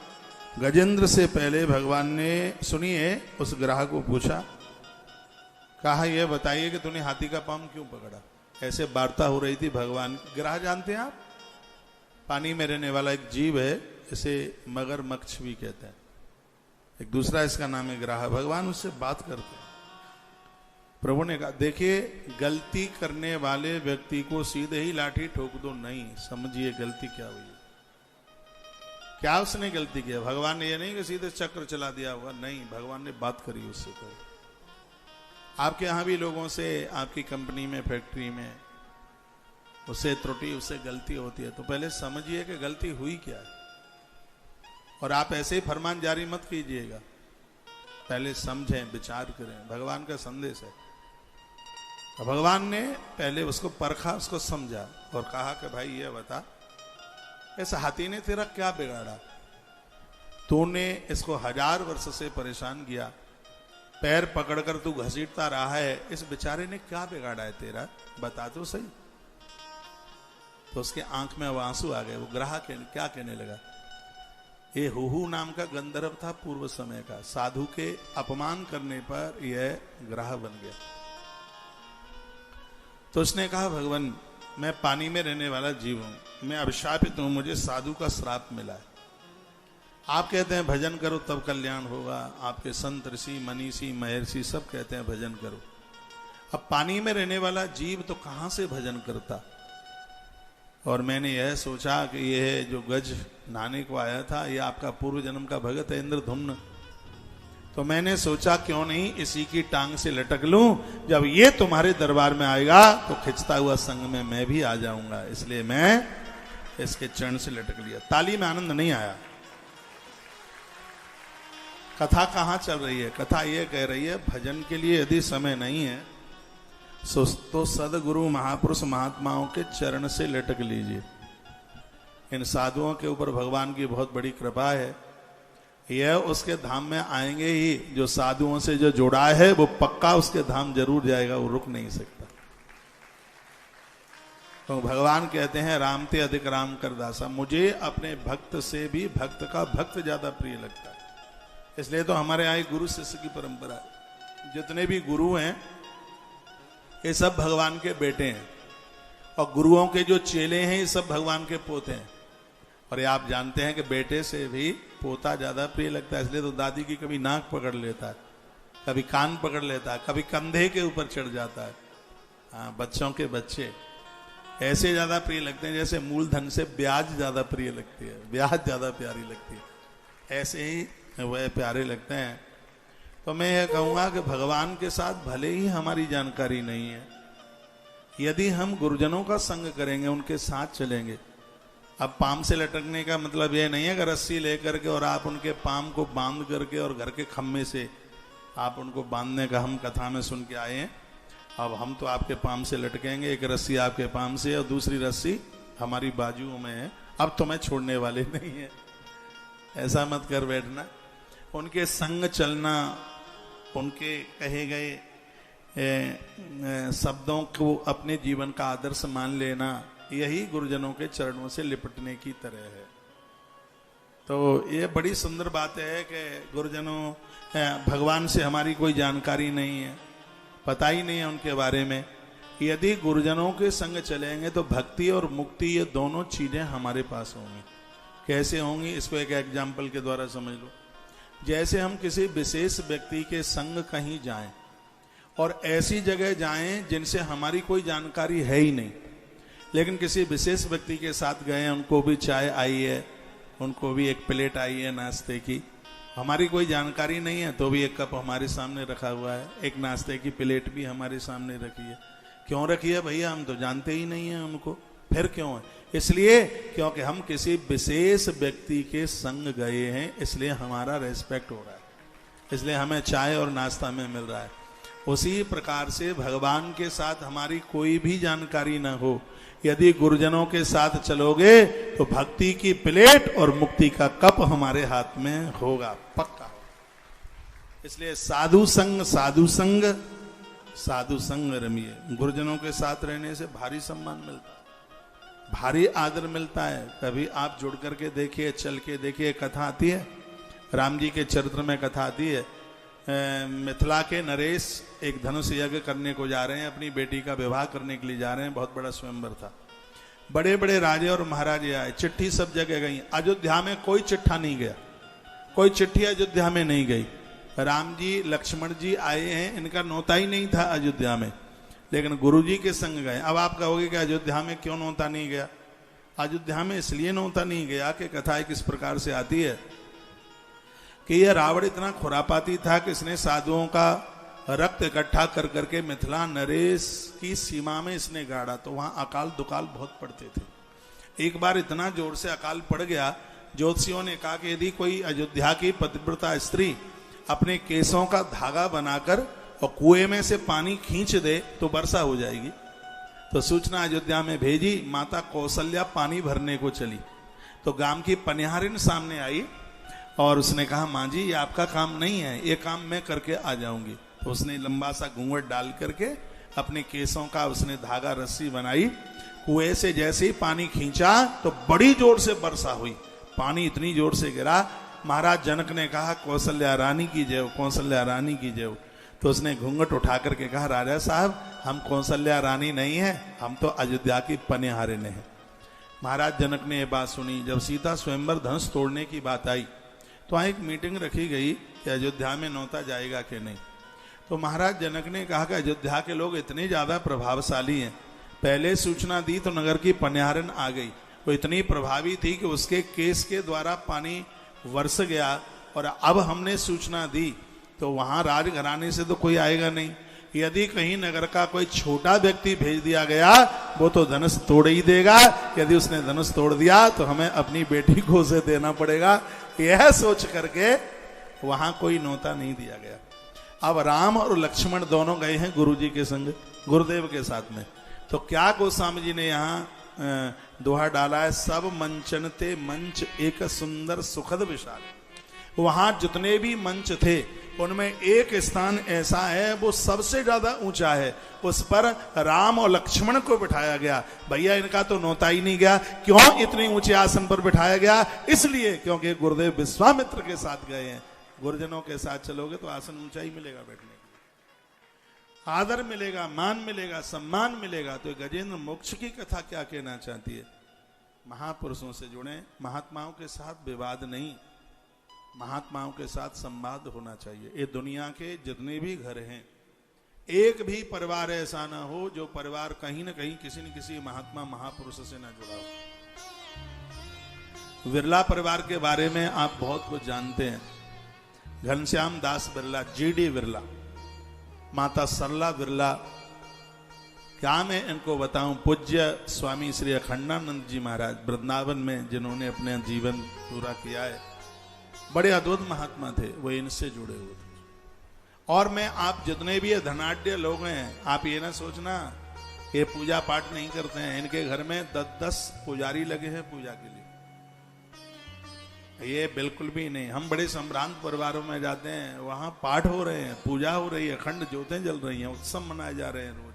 गजेंद्र से पहले भगवान ने, सुनिए, उस ग्राहक को पूछा, कहा यह बताइए कि तूने हाथी का पाँव क्यों पकड़ा। ऐसे वार्ता हो रही थी भगवान। ग्राह जानते हैं आप? पानी में रहने वाला एक जीव है, इसे मगरमच्छ भी कहते हैं। एक दूसरा इसका नाम है ग्राह। भगवान उससे बात करते हैं। प्रभु ने कहा देखिए, गलती करने वाले व्यक्ति को सीधे ही लाठी ठोक दो नहीं, समझिए गलती क्या हुई। क्या उसने गलती किया? भगवान ने ये नहीं कि सीधे चक्र चला दिया होगा, नहीं, भगवान ने बात करी उससे। तो आपके यहां भी लोगों से, आपकी कंपनी में, फैक्ट्री में उससे त्रुटि, उससे गलती होती है तो पहले समझिए कि गलती हुई क्या है। और आप ऐसे ही फरमान जारी मत कीजिएगा, पहले समझें, विचार करें। भगवान का संदेश है। तो भगवान ने पहले उसको परखा, उसको समझा और कहा कि भाई ये बता, इस हाथी ने तेरा क्या बिगाड़ा? तूने इसको 1000 वर्ष से परेशान किया, पैर पकड़कर तू घसीटता रहा है, इस बेचारे ने क्या बिगाड़ा है तेरा? बता तो सही। तो उसके आंख में आंसू आ गए। वो ग्राहक क्या कहने लगा, ये हुहू नाम का गंधर्व था पूर्व समय का, साधु के अपमान करने पर यह ग्राह बन गया। तो उसने कहा भगवान, मैं पानी में रहने वाला जीव हूं, मैं अभिशापित हूं, मुझे साधु का श्राप मिला है। आप कहते हैं भजन करो तब कल्याण होगा, आपके संत ऋषि मनीषी महर्षि सब कहते हैं भजन करो। अब पानी में रहने वाला जीव तो कहां से भजन करता? और मैंने यह सोचा कि यह जो गज नहाने को आया था, यह आपका पूर्व जन्म का भगत है इंद्रधुम्न। तो मैंने सोचा क्यों नहीं इसी की टांग से लटक लूं, जब ये तुम्हारे दरबार में आएगा तो खिंचता हुआ संग में मैं भी आ जाऊंगा, इसलिए मैं इसके चरण से लटक लिया। ताली में आनंद नहीं आया। कथा कहां चल रही है? कथा ये कह रही है भजन के लिए यदि समय नहीं है तो सदगुरु महापुरुष महात्माओं के चरण से लटक लीजिए। इन साधुओं के ऊपर भगवान की बहुत बड़ी कृपा है। यह उसके धाम में आएंगे ही, जो साधुओं से जो जुड़ा है वो पक्का उसके धाम जरूर जाएगा, वो रुक नहीं सकता। तो भगवान कहते हैं राम ते अधिक राम कर दासा। मुझे अपने भक्त से भी भक्त का भक्त ज्यादा प्रिय लगता है। इसलिए तो हमारे यहाँ गुरु शिष्य की परंपरा है। जितने भी गुरु हैं ये सब भगवान के बेटे हैं, और गुरुओं के जो चेले हैं ये सब भगवान के पोते हैं। और ये आप जानते हैं कि बेटे से भी पोता ज्यादा प्रिय लगता है। इसलिए तो दादी की कभी नाक पकड़ लेता है, कभी कान पकड़ लेता है, कभी कंधे के ऊपर चढ़ जाता है। हाँ, बच्चों के बच्चे ऐसे ज्यादा प्रिय लगते हैं जैसे मूलधन से ब्याज ज्यादा प्रिय लगती है, ब्याज ज्यादा प्यारी लगती है, ऐसे ही वह प्यारे लगते हैं। तो मैं यह कहूंगा कि भगवान के साथ भले ही हमारी जानकारी नहीं है, यदि हम गुरुजनों का संग करेंगे, उनके साथ चलेंगे, अब पाम से लटकने का मतलब ये नहीं है कि रस्सी लेकर के और आप उनके पाम को बांध करके और घर के खम्भे से आप उनको बांधने का हम कथा में सुन के आए हैं। अब हम तो आपके पाम से लटकेंगे, एक रस्सी आपके पाम से और दूसरी रस्सी हमारी बाजुओं में है, अब तो मैं छोड़ने वाले नहीं है। ऐसा मत कर बैठना। उनके संग चलना, उनके कहे गए शब्दों को अपने जीवन का आदर्श मान लेना, यही गुरुजनों के चरणों से लिपटने की तरह है। तो ये बड़ी सुंदर बात है कि गुरुजनों, भगवान से हमारी कोई जानकारी नहीं है, पता ही नहीं है उनके बारे में। यदि गुरुजनों के संग चलेंगे तो भक्ति और मुक्ति ये दोनों चीजें हमारे पास होंगी। कैसे होंगी, इसको एक एग्जाम्पल के द्वारा समझ लो। जैसे हम किसी विशेष व्यक्ति के संग कहीं जाएं और ऐसी जगह जाएं जिनसे हमारी कोई जानकारी है ही नहीं, लेकिन किसी विशेष व्यक्ति के साथ गए, उनको भी चाय आई है, उनको भी एक प्लेट आई है नाश्ते की, हमारी कोई जानकारी नहीं है तो भी एक कप हमारे सामने रखा हुआ है, एक नाश्ते की प्लेट भी हमारे सामने रखी है। क्यों रखी है भैया, हम तो जानते ही नहीं है उनको। फिर क्यों है? इसलिए क्योंकि हम किसी विशेष व्यक्ति के संग गए हैं, इसलिए हमारा रेस्पेक्ट हो रहा है, इसलिए हमें चाय और नाश्ता में मिल रहा है। उसी प्रकार से भगवान के साथ हमारी कोई भी जानकारी ना हो, यदि गुरुजनों के साथ चलोगे तो भक्ति की प्लेट और मुक्ति का कप हमारे हाथ में होगा, पक्का। इसलिए साधु संग साधु संग साधु संग रमिए। गुरुजनों के साथ रहने से भारी सम्मान मिलता है, भारी आदर मिलता है। कभी आप जुड़ करके देखिए, चल के देखिए, कथा आती है राम जी के चरित्र में, कथा आती है मिथिला के नरेश एक धनुष यज्ञ करने को जा रहे हैं, अपनी बेटी का विवाह करने के लिए जा रहे हैं। बहुत बड़ा स्वयंवर था, बड़े बड़े राजे और महाराजे आए, चिट्ठी सब जगह गई। अयोध्या में कोई चिट्ठा नहीं गया, कोई चिट्ठी अयोध्या में नहीं गई। राम जी लक्ष्मण जी आए हैं, इनका नौता ही नहीं था अयोध्या में, लेकिन गुरु जी के संग गए। अब आप कहोगे कि अयोध्या में क्यों नौता नहीं गया? अयोध्या में इसलिए नौता नहीं गया कि कथा किस प्रकार से आती है कि यह रावण इतना खुरापाती था कि इसने साधुओं का रक्त इकट्ठा कर करके मिथिला नरेश की सीमा में इसने गाड़ा, तो वहां अकाल दुकाल बहुत पड़ते थे। एक बार इतना जोर से अकाल पड़ गया, ज्योतिषियों ने कहा कि यदि कोई अयोध्या की पतिव्रता स्त्री अपने केसों का धागा बनाकर और कुएं में से पानी खींच दे तो वर्षा हो जाएगी। तो सूचना अयोध्या में भेजी, माता कौशल्या पानी भरने को चली, तो गांव की पनिहारिन सामने आई और उसने कहा, माँ जी ये आपका काम नहीं है, ये काम मैं करके आ जाऊंगी। तो उसने लंबा सा घूंघट डाल करके अपने केसों का उसने धागा रस्सी बनाई, कुएं से जैसे ही पानी खींचा तो बड़ी जोर से वर्षा हुई, पानी इतनी जोर से गिरा, महाराज जनक ने कहा कौशल्या रानी की जय, कौशल्या रानी की जय। तो उसने घूंघट उठा करके कहा, राजा साहब हम कौशल्या रानी नहीं है, हम तो अयोध्या की पनिहारिन हैं। महाराज जनक ने यह बात सुनी। जब सीता स्वयंवर धनुष तोड़ने की बात आई तो वहां एक मीटिंग रखी गई कि अयोध्या में नौता जाएगा कि नहीं। तो महाराज जनक ने कहा कि अयोध्या के लोग इतने ज्यादा प्रभावशाली हैं, पहले सूचना दी तो नगर की पनिहारिन आ गई, वो इतनी प्रभावी थी कि उसके केस के द्वारा पानी वर्ष गया, और अब हमने सूचना दी तो वहां राजघराने से तो कोई आएगा नहीं। यदि कहीं नगर का कोई छोटा व्यक्ति भेज दिया गया वो तो धनुष तोड़ ही देगा, यदि उसने धनुष तोड़ दिया तो हमें अपनी बेटी को उसे देना पड़ेगा। यह सोच करके वहां कोई नौता नहीं दिया गया। अब राम और लक्ष्मण दोनों गए हैं गुरु जी के संग, गुरुदेव के साथ में। तो क्या गोस्वामी जी ने यहाँ दोहा डाला है, सब मंचनते मंच एक सुंदर सुखद विशाल। वहां जितने भी मंच थे उनमें एक स्थान ऐसा है वो सबसे ज्यादा ऊंचा है, उस पर राम और लक्ष्मण को बिठाया गया। भैया इनका तो नौता ही नहीं गया। क्यों इतने ऊंचे आसन पर बिठाया गया? इसलिए क्योंकि गुरुदेव विश्वामित्र के साथ गए हैं। गुरुजनों के साथ चलोगे तो आसन ऊंचा ही मिलेगा, बैठने के आदर मिलेगा, मान मिलेगा, सम्मान मिलेगा। तो गजेंद्र मोक्ष की कथा क्या कहना चाहती है? महापुरुषों से जुड़े, महात्माओं के साथ विवाद नहीं, महात्माओं के साथ संवाद होना चाहिए। ये दुनिया के जितने भी घर हैं, एक भी परिवार ऐसा ना हो जो परिवार कहीं ना कहीं किसी न किसी महात्मा महापुरुष से ना जुड़ा हो। बिरला परिवार के बारे में आप बहुत कुछ जानते हैं। घनश्याम दास बिरला, जीडी बिरला, माता सरला बिरला क्या मैं इनको बताऊं, पूज्य स्वामी श्री अखंडानंद जी महाराज वृंदावन में जिन्होंने अपने जीवन पूरा किया है, बड़े अद्भुत महात्मा थे, वो इनसे जुड़े हुए थे। और मैं आप जितने भी धनाढ्य लोग हैं, आप ये ना सोचना ये पूजा पाठ नहीं करते हैं, इनके घर में 10-10 पुजारी लगे हैं पूजा के लिए, ये बिल्कुल भी नहीं। हम बड़े संभ्रांत परिवारों में जाते हैं, वहां पाठ हो रहे हैं, पूजा हो रही है, अखंड ज्योतें जल रही हैं, उत्सव मनाए जा रहे हैं रोज।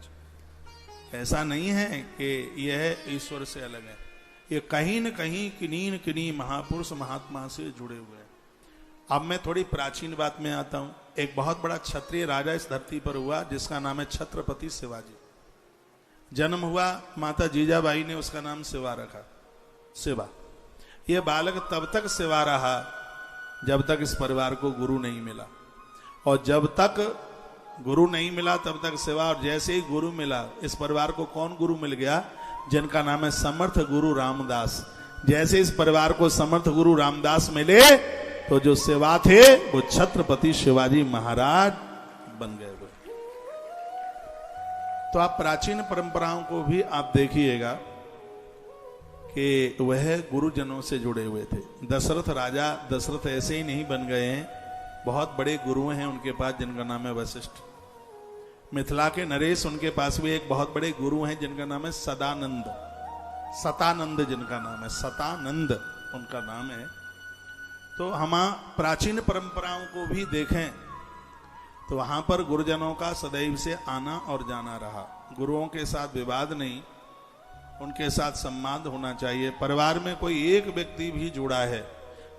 ऐसा नहीं है कि यह ईश्वर से अलग है, ये कहीं न कहीं किन्हीं न किन्हीं महापुरुष महात्मा से जुड़े हुए हैं। अब मैं थोड़ी प्राचीन बात में आता हूं। एक बहुत बड़ा क्षत्रिय राजा इस धरती पर हुआ जिसका नाम है छत्रपति शिवाजी। जन्म हुआ, माता जीजाबाई ने उसका नाम शिवा रखा, शिवा। यह बालक तब तक शिवा रहा जब तक इस परिवार को गुरु नहीं मिला, और जब तक गुरु नहीं मिला तब तक शिवा। और जैसे ही गुरु मिला, इस परिवार को कौन गुरु मिल गया? जिनका नाम है समर्थ गुरु रामदास। जैसे इस परिवार को समर्थ गुरु रामदास मिले तो जो शिवा थे वो छत्रपति शिवाजी महाराज बन गए। तो आप प्राचीन परंपराओं को भी आप देखिएगा कि वह गुरुजनों से जुड़े हुए थे। दशरथ राजा दशरथ ऐसे ही नहीं बन गए हैं, बहुत बड़े गुरु हैं उनके पास जिनका नाम है वशिष्ठ। मिथिला के नरेश, उनके पास भी एक बहुत बड़े गुरु हैं जिनका नाम है सदानंद, सतानंद जिनका नाम है, सतानंद उनका नाम है। तो हम प्राचीन परंपराओं को भी देखें तो वहां पर गुरुजनों का सदैव से आना और जाना रहा। गुरुओं के साथ विवाद नहीं, उनके साथ संवाद होना चाहिए। परिवार में कोई एक व्यक्ति भी जुड़ा है,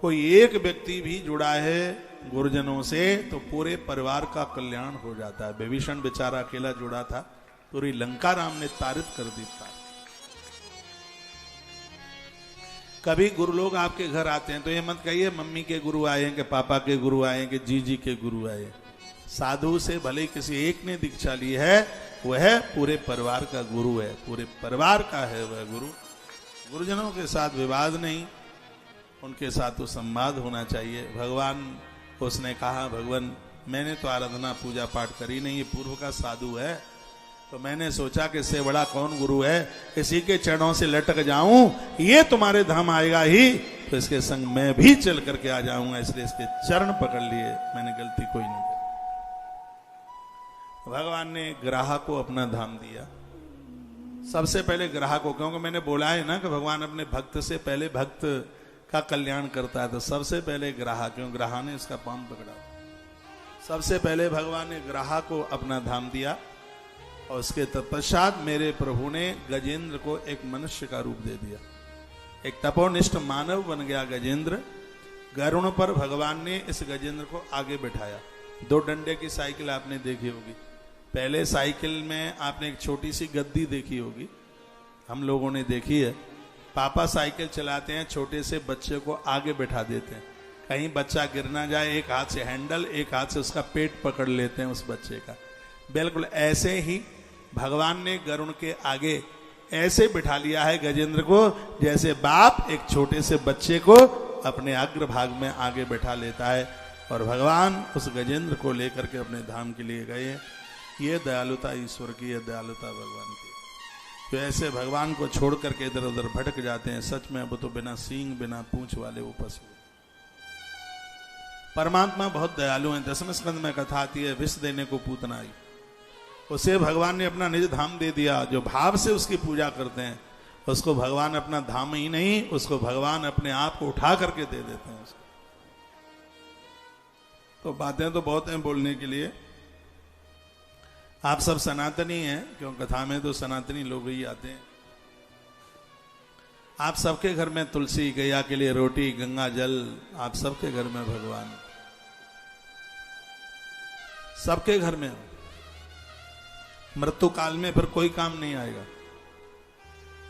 कोई एक व्यक्ति भी जुड़ा है गुरुजनों से, तो पूरे परिवार का कल्याण हो जाता है। विभीषण बेचारा अकेला जुड़ा था, पूरी लंका राम ने तारित कर दी था। कभी गुरु लोग आपके घर आते हैं तो ये मत कहिए मम्मी के गुरु आए हैं कि पापा के गुरु आए हैं कि जीजी के गुरु आए हैं। साधु से भले किसी एक ने दीक्षा ली है, वह पूरे परिवार का गुरु है, पूरे परिवार का है वह गुरु। गुरुजनों के साथ विवाद नहीं, उनके साथ तो संवाद होना चाहिए। भगवान उसने कहा, भगवान मैंने तो आराधना पूजा पाठ करी नहीं, ये पूर्व का साधु है, तो मैंने सोचा कि इससे बड़ा कौन गुरु है, इसी के चरणों से लटक जाऊं, ये तुम्हारे धाम आएगा ही, तो इसके संग मैं भी चल करके आ जाऊंगा, इसलिए इसके चरण पकड़ लिए, मैंने गलती कोई नहीं की। भगवान ने ग्राहक को अपना धाम दिया, सबसे पहले ग्राहक को, क्योंकि मैंने बोला है ना कि भगवान अपने भक्त से पहले भक्त का कल्याण करता है, तो सबसे पहले ग्राहक, क्यों ग्राहक ने इसका पांव पकड़ा, सबसे पहले भगवान ने ग्राहक को अपना धाम दिया। और उसके तत्पश्चात मेरे प्रभु ने गजेंद्र को एक मनुष्य का रूप दे दिया, एक तपोनिष्ठ मानव बन गया गजेंद्र। गरुण पर भगवान ने इस गजेंद्र को आगे बैठाया। 2 डंडे की साइकिल आपने देखी होगी, पहले साइकिल में आपने एक छोटी सी गद्दी देखी होगी, हम लोगों ने देखी है। पापा साइकिल चलाते हैं, छोटे से बच्चे को आगे बैठा देते हैं, कहीं बच्चा गिर ना जाए, एक हाथ से हैंडल, एक हाथ से उसका पेट पकड़ लेते हैं उस बच्चे का। बिल्कुल ऐसे ही भगवान ने गरुण के आगे ऐसे बिठा लिया है गजेंद्र को, जैसे बाप एक छोटे से बच्चे को अपने अग्रभाग में आगे बैठा लेता है। और भगवान उस गजेंद्र को लेकर के अपने धाम के लिए गए। ये दयालुता ईश्वर की, ये दयालुता भगवान की। तो ऐसे भगवान को छोड़ करके इधर उधर भटक जाते हैं, सच में वो तो बिना सींग बिना पूंछ वाले वो पशु। परमात्मा बहुत दयालु हैं। 10वें स्कंद में कथा आती है, विष देने को पूतना आई, उसे भगवान ने अपना निज धाम दे दिया। जो भाव से उसकी पूजा करते हैं उसको भगवान अपना धाम ही नहीं, उसको भगवान अपने आप को उठा करके दे देते हैं उसको। तो बातें तो बहुत हैं बोलने के लिए। आप सब सनातनी हैं, क्यों कथा में तो सनातनी लोग ही आते हैं। आप सबके घर में तुलसी, गैया के लिए रोटी, गंगा जल, आप सबके घर में भगवान, सबके घर में। मृत्यु काल में फिर कोई काम नहीं आएगा।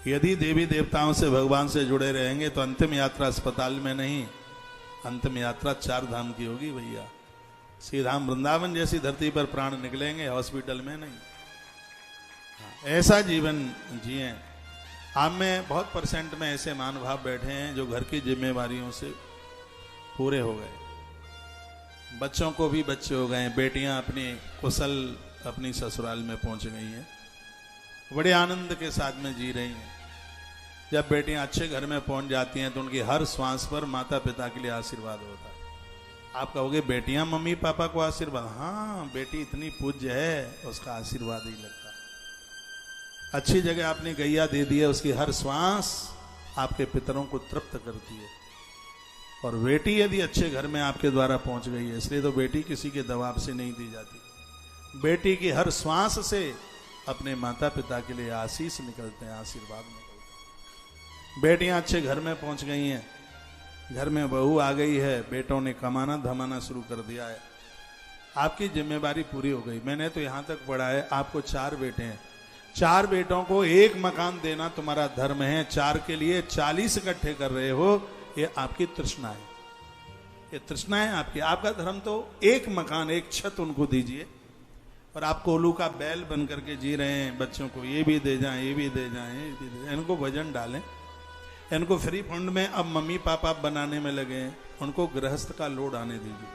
यदि देवी देवताओं से भगवान से जुड़े रहेंगे तो अंतिम यात्रा अस्पताल में नहीं, अंतिम यात्रा 4 धाम की होगी भैया। सीधा वृंदावन जैसी धरती पर प्राण निकलेंगे, हॉस्पिटल में नहीं। ऐसा जीवन जिए। आप में बहुत परसेंट में ऐसे महानुभाव बैठे हैं जो घर की जिम्मेवारियों से पूरे हो गए, बच्चों को भी बच्चे हो गए, बेटियां अपनी कुशल अपनी ससुराल में पहुंच गई हैं। बड़े आनंद के साथ में जी रही हैं। जब बेटियां अच्छे घर में पहुंच जाती हैं तो उनकी हर श्वास पर माता पिता के लिए आशीर्वाद होता है। आप कहोगे बेटियां मम्मी पापा को आशीर्वाद, हाँ बेटी इतनी पूज्य है उसका आशीर्वाद ही लगता है। अच्छी जगह आपने गैया दे दी है, उसकी हर श्वास आपके पितरों को तृप्त करती है। और बेटी यदि अच्छे घर में आपके द्वारा पहुंच गई है, इसलिए तो बेटी किसी के दबाव से नहीं दी जाती। बेटी की हर श्वास से अपने माता पिता के लिए आशीष निकलते हैं, आशीर्वाद निकलते हैं। बेटियां अच्छे घर में पहुंच गई हैं, घर में बहू आ गई है, बेटों ने कमाना धमाना शुरू कर दिया है, आपकी जिम्मेदारी पूरी हो गई। मैंने तो यहां तक पढ़ा है, आपको 4 बेटे हैं, 4 बेटों को 1 मकान देना तुम्हारा धर्म है। 4 के लिए 40 इकट्ठे कर रहे हो, ये आपकी तृष्णा है, ये तृष्णा है आपकी। आपका धर्म तो 1 मकान 1 छत उनको दीजिए, और आप कोलू का बैल बन करके जी रहे हैं। बच्चों को ये भी दे जाएं, ये भी दे जाएं, ये भी दे जाएं। इनको वजन डालें, इनको फ्री फंड में अब मम्मी पापा बनाने में लगे हैं, उनको गृहस्थ का लोड आने दीजिए।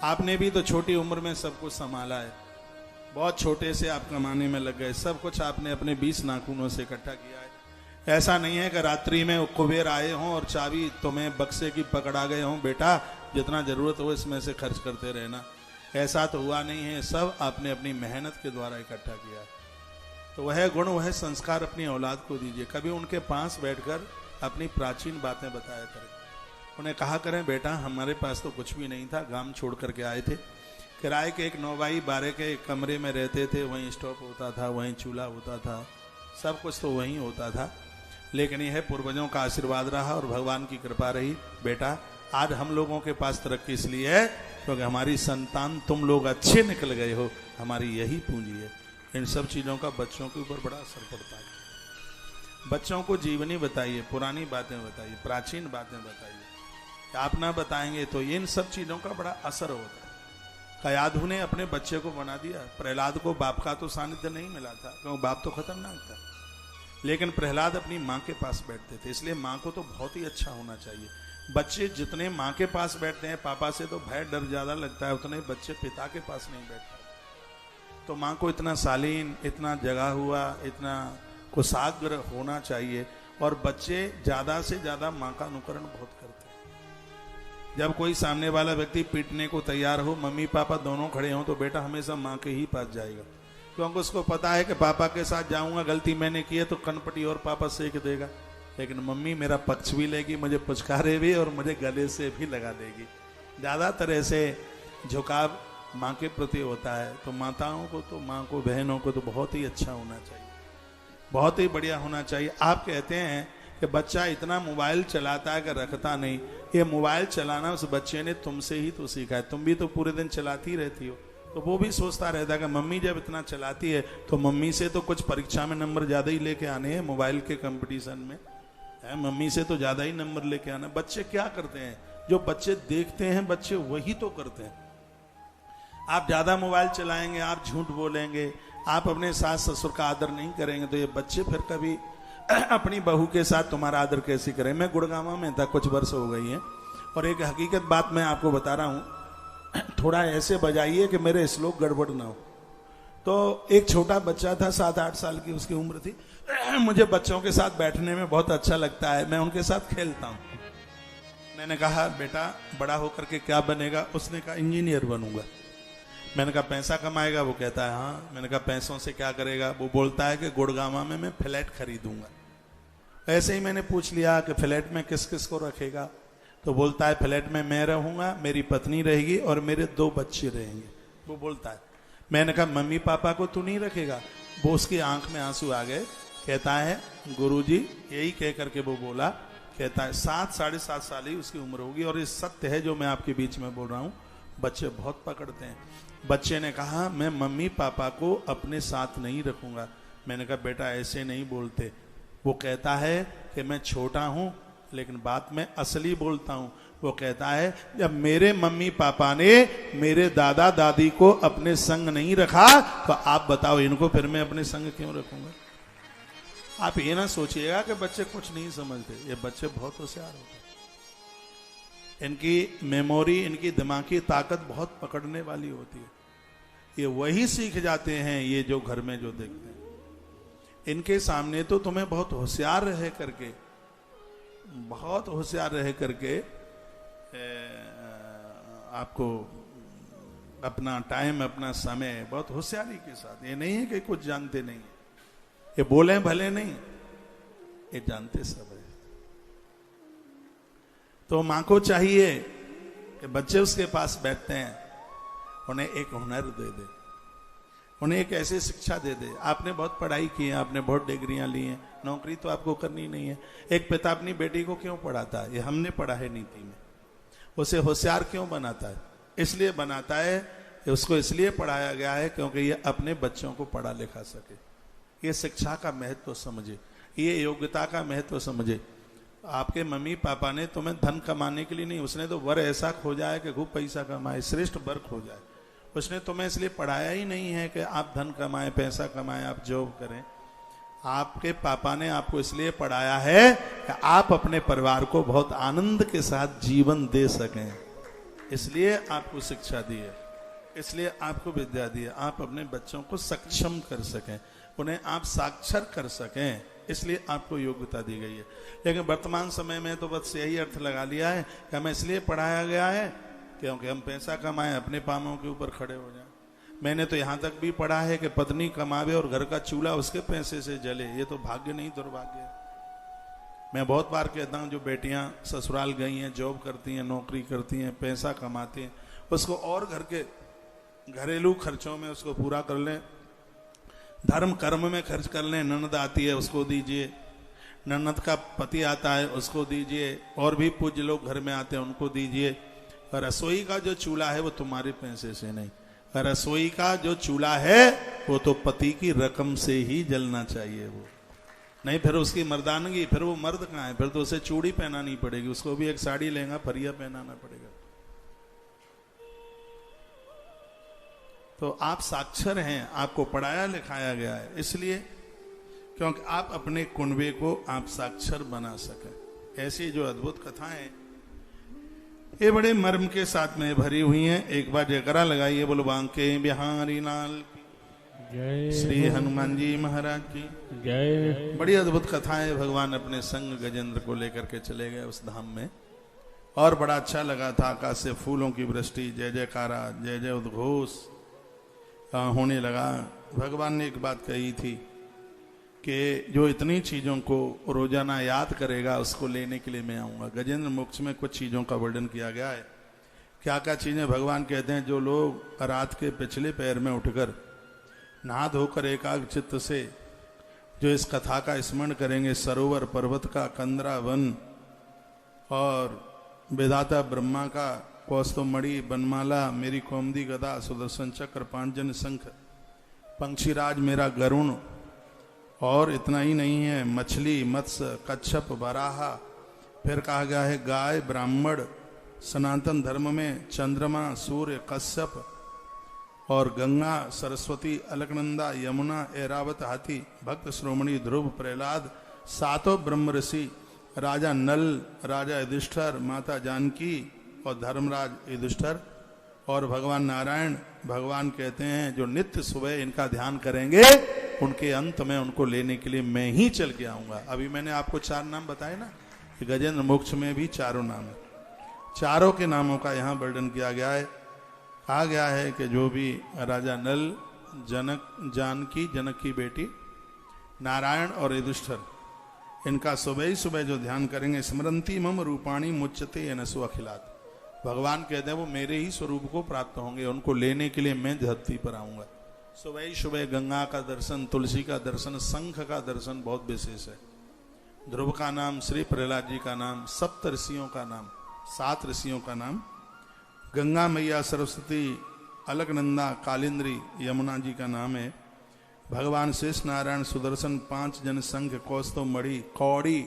आपने भी तो छोटी उम्र में सब कुछ संभाला है, बहुत छोटे से आप कमाने में लग गए, सब कुछ आपने अपने 20 नाखूनों से इकट्ठा किया है। ऐसा नहीं है कि रात्रि में कुबेर आए हों और चाबी तुम्हें बक्से की पकड़ा गए हों, बेटा जितना जरूरत हो इसमें से खर्च करते रहना, ऐसा तो हुआ नहीं है। सब आपने अपनी मेहनत के द्वारा इकट्ठा किया है। तो वह गुण वह संस्कार अपनी औलाद को दीजिए। कभी उनके पास बैठकर अपनी प्राचीन बातें बताया करें, उन्हें कहा करें बेटा हमारे पास तो कुछ भी नहीं था, गांव छोड़ करके आए थे, किराए के एक 9x12 के कमरे में रहते थे, वहीं स्टोव होता था, वहीं चूल्हा होता था, सब कुछ तो वहीं होता था, लेकिन यह पूर्वजों का आशीर्वाद रहा और भगवान की कृपा रही। बेटा आज हम लोगों के पास तरक्की इसलिए है क्योंकि हमारी संतान तुम लोग अच्छे निकल गए हो, हमारी यही पूंजी है। इन सब चीज़ों का बच्चों के ऊपर बड़ा असर पड़ता है। बच्चों को जीवनी बताइए, पुरानी बातें बताइए, प्राचीन बातें बताइए। आप ना बताएंगे तो इन सब चीज़ों का बड़ा असर होता है। कयाधु ने अपने बच्चे को बना दिया। प्रहलाद को बाप का तो सानिध्य नहीं मिला था क्योंकि बाप तो खतरनाक था, लेकिन प्रहलाद अपनी माँ के पास बैठते थे, इसलिए माँ को तो बहुत ही अच्छा होना चाहिए। बच्चे जितने माँ के पास बैठते हैं, पापा से तो भय डर ज्यादा लगता है, उतने बच्चे पिता के पास नहीं बैठते। तो माँ को इतना शालीन, इतना जगा हुआ, इतना कुशाग्र होना चाहिए। और बच्चे ज्यादा से ज्यादा माँ का अनुकरण बहुत करते हैं। जब कोई सामने वाला व्यक्ति पीटने को तैयार हो, मम्मी पापा दोनों खड़े हों, तो बेटा हमेशा माँ के ही पास जाएगा, क्योंकि उसको पता है कि पापा के साथ जाऊंगा, गलती मैंने की है तो कनपटी और पापा सेक देगा, लेकिन मम्मी मेरा पक्ष भी लेगी, मुझे पुचकारे भी और मुझे गले से भी लगा देगी। ज्यादातर ऐसे झुकाव माँ के प्रति होता है। तो माताओं को, तो माँ को, बहनों को तो बहुत ही अच्छा होना चाहिए, बहुत ही बढ़िया होना चाहिए। आप कहते हैं कि बच्चा इतना मोबाइल चलाता है कि रखता नहीं, ये मोबाइल चलाना उस बच्चे ने तुमसे ही तो सीखा है। तुम भी तो पूरे दिन चलाती रहती हो, तो वो भी सोचता रहता है कि मम्मी जब इतना चलाती है तो मम्मी से तो कुछ परीक्षा में नंबर ज्यादा ही लेके आने हैं, मोबाइल के कंपटीशन में मम्मी से तो ज्यादा ही नंबर लेके आना। बच्चे क्या करते हैं, जो बच्चे देखते हैं बच्चे वही तो करते हैं। आप ज्यादा मोबाइल चलाएंगे, आप झूठ बोलेंगे, आप अपने सास ससुर का आदर नहीं करेंगे, तो ये बच्चे फिर कभी अपनी बहू के साथ तुम्हारा आदर कैसे करें। मैं गुड़गांव में था, कुछ वर्ष हो गई है, और एक हकीकत बात मैं आपको बता रहा हूँ, थोड़ा ऐसे बजाइए कि मेरे श्लोक गड़बड़ ना हो। तो एक छोटा बच्चा था, 7-8 साल की उसकी उम्र थी। मुझे बच्चों के साथ बैठने में बहुत अच्छा लगता है, मैं उनके साथ खेलता हूँ। मैंने कहा बेटा बड़ा होकर के क्या बनेगा? उसने कहा इंजीनियर बनूंगा। मैंने कहा पैसा कमाएगा? वो कहता है हाँ। मैंने कहा पैसों से क्या करेगा? वो बोलता है कि गुड़गांव में मैं फ्लैट खरीदूंगा। ऐसे ही मैंने पूछ लिया कि फ्लैट में किस किस को रखेगा? तो बोलता है फ्लैट में मैं रहूंगा, मेरी पत्नी रहेगी और मेरे 2 बच्चे रहेंगे। वो बोलता है। मैंने कहा मम्मी पापा को तू नहीं रखेगा? वो उसकी आंख में आंसू आ गए। कहता है गुरुजी, यही कह करके वो बोला, कहता है 7-7.5 साल ही उसकी उम्र होगी, और ये सत्य है जो मैं आपके बीच में बोल रहा हूँ, बच्चे बहुत पकड़ते हैं। बच्चे ने कहा मैं मम्मी पापा को अपने साथ नहीं रखूंगा। मैंने कहा बेटा ऐसे नहीं बोलते। वो कहता है कि मैं छोटा हूं लेकिन बात में असली बोलता हूं। वो कहता है जब मेरे मम्मी पापा ने मेरे दादा दादी को अपने संग नहीं रखा, तो आप बताओ इनको फिर मैं अपने संग क्यों रखूंगा? आप ये ना सोचिएगा कि बच्चे कुछ नहीं समझते, ये बच्चे बहुत होशियार होते हैं। इनकी मेमोरी, इनकी दिमागी ताकत बहुत पकड़ने वाली होती है। ये वही सीख जाते हैं ये जो घर में जो देखते हैं। इनके सामने तो तुम्हें बहुत होशियार रह करके, बहुत होशियार रह करके आपको अपना टाइम, अपना समय बहुत होशियारी के साथ, ये नहीं है कि कुछ जानते नहीं, ये बोले भले नहीं, ये जानते सब है। तो मां को चाहिए कि बच्चे उसके पास बैठते हैं, उन्हें एक हुनर दे दे, उन्हें एक ऐसी शिक्षा दे दे। आपने बहुत पढ़ाई की है, आपने बहुत डिग्रियां ली हैं, नौकरी तो आपको करनी नहीं है। एक पिता अपनी बेटी को क्यों पढ़ाता है? ये हमने पढ़ा है नीति में। उसे होशियार क्यों बनाता है? इसलिए बनाता है, उसको इसलिए पढ़ाया गया है क्योंकि ये अपने बच्चों को पढ़ा लिखा सके। ये शिक्षा का महत्व समझे, ये योग्यता का महत्व समझे। आपके मम्मी पापा ने तुम्हें धन कमाने के लिए नहीं, उसने तो वर ऐसा खोजा है कि खूब पैसा कमाए, श्रेष्ठ वर खोजा है। उसने तुम्हें इसलिए पढ़ाया ही नहीं है कि आप धन कमाएं, पैसा कमाएं, आप जॉब करें। आपके पापा ने आपको इसलिए पढ़ाया है कि आप अपने परिवार को बहुत आनंद के साथ जीवन दे सकें, इसलिए आपको शिक्षा दी है, इसलिए आपको विद्या दी है, आप अपने बच्चों को सक्षम कर सकें, उन्हें आप साक्षर कर सकें, इसलिए आपको योग्यता दी गई है। लेकिन वर्तमान समय में तो बस यही अर्थ लगा लिया है कि हमें इसलिए पढ़ाया गया है क्योंकि हम पैसा कमाएं, अपने पांवों के ऊपर खड़े हो जाएं। मैंने तो यहां तक भी पढ़ा है कि पत्नी कमावे और घर का चूल्हा उसके पैसे से जले, ये तो भाग्य नहीं दुर्भाग्य है। मैं बहुत बार कहता हूं, जो बेटियां ससुराल गई हैं, जॉब करती हैं, नौकरी करती हैं, पैसा कमाती हैं, उसको और घर के घरेलू खर्चों में उसको पूरा कर लें, धर्म कर्म में खर्च कर लें। ननद आती है उसको दीजिए, ननद का पति आता है उसको दीजिए, और भी पूज्य लोग घर में आते हैं उनको दीजिए। रसोई का जो चूल्हा है वो तुम्हारे पैसे से नहीं, रसोई का जो चूल्हा है वो तो पति की रकम से ही जलना चाहिए। वो नहीं, फिर उसकी मर्दानगी, फिर वो मर्द कहाँ है? फिर तो उसे चूड़ी पहनानी पड़ेगी, उसको भी एक साड़ी लहंगा फरिया पहनाना पड़ेगा। तो आप साक्षर हैं, आपको पढ़ाया लिखाया गया है इसलिए क्योंकि आप अपने कुनबे को आप साक्षर बना सकें। ऐसी जो अद्भुत कथाएं ये बड़े मर्म के साथ में भरी हुई हैं। एक बार जयकारा लगाइए, बोलो बांके बिहारी लाल जय, श्री हनुमान जी महाराज की जय। बड़ी अद्भुत कथाएं भगवान अपने संग गजेंद्र को लेकर के चले गए उस धाम में, और बड़ा अच्छा लगा था। आकाश से फूलों की वृष्टि, जय जयकारा, जय जय उद्घोष होने लगा। भगवान ने एक बात कही थी कि जो इतनी चीजों को रोजाना याद करेगा उसको लेने के लिए मैं आऊंगा। गजेंद्र मोक्ष में कुछ चीजों का वर्णन किया गया है। क्या क्या चीजें भगवान कहते हैं? जो लोग रात के पिछले पैर में उठकर नहा धोकर एकाग्र चित्त से जो इस कथा का स्मरण करेंगे, सरोवर पर्वत का, कंदरा वन और विधाता ब्रह्मा का, कौस्तुभमणि, बनमाला, मेरी कौमदी गदा, सुदर्शन चक्र, पांचजन्य शंख, पंक्षीराज मेरा गरुण, और इतना ही नहीं है, मछली, मत्स्य, कच्छप, बराहा, फिर कहा गया है गाय, ब्राह्मण, सनातन धर्म में चंद्रमा, सूर्य, कश्यप और गंगा, सरस्वती, अलकनंदा, यमुना, ऐरावत, हाथी, भक्त श्रोमणी, ध्रुव, प्रहलाद, सातों ब्रह्म ऋषि, राजा नल, राजा युधिष्ठिर, माता जानकी और धर्मराज युधिष्ठिर और भगवान नारायण। भगवान कहते हैं जो नित्य सुबह इनका ध्यान करेंगे उनके अंत में उनको लेने के लिए मैं ही चल के आऊंगा। अभी मैंने आपको 4 नाम बताए ना, कि गजेंद्र मोक्ष में भी 4 नाम है, चारों के नामों का यहाँ वर्णन किया गया है। कहा गया है कि जो भी राजा नल, जानकी, जनक की बेटी, नारायण और युधिष्ठिर, इनका सुबह ही सुबह जो ध्यान करेंगे, स्मरंती मम रूपाणी मुच्यते अनसु अखिलात, भगवान कहते हैं वो मेरे ही स्वरूप को प्राप्त होंगे, उनको लेने के लिए मैं धरती पर आऊंगा। सुबह ही सुबह गंगा का दर्शन, तुलसी का दर्शन, शंख का दर्शन बहुत विशेष है। ध्रुव का नाम, श्री प्रहलाद जी का नाम, सप्त ऋषियों का नाम, 7 ऋषियों का नाम, गंगा मैया, सरस्वती, अलकनंदा, कालिंद्री, यमुना जी का नाम है, भगवान शेष नारायण, सुदर्शन, 5 जन संघ, कौस्तुभमणि, कौड़ी,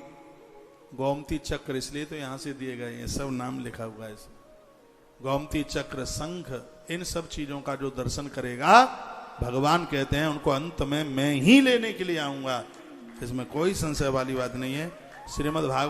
गोमती चक्र, इसलिए तो यहाँ से दिए गए, ये सब नाम लिखा हुआ है। गोमती चक्र, शंख, इन सब चीजों का जो दर्शन करेगा, भगवान कहते हैं उनको अंत में मैं ही लेने के लिए आऊंगा। इसमें कोई संशय वाली बात नहीं है। श्रीमद् भागवत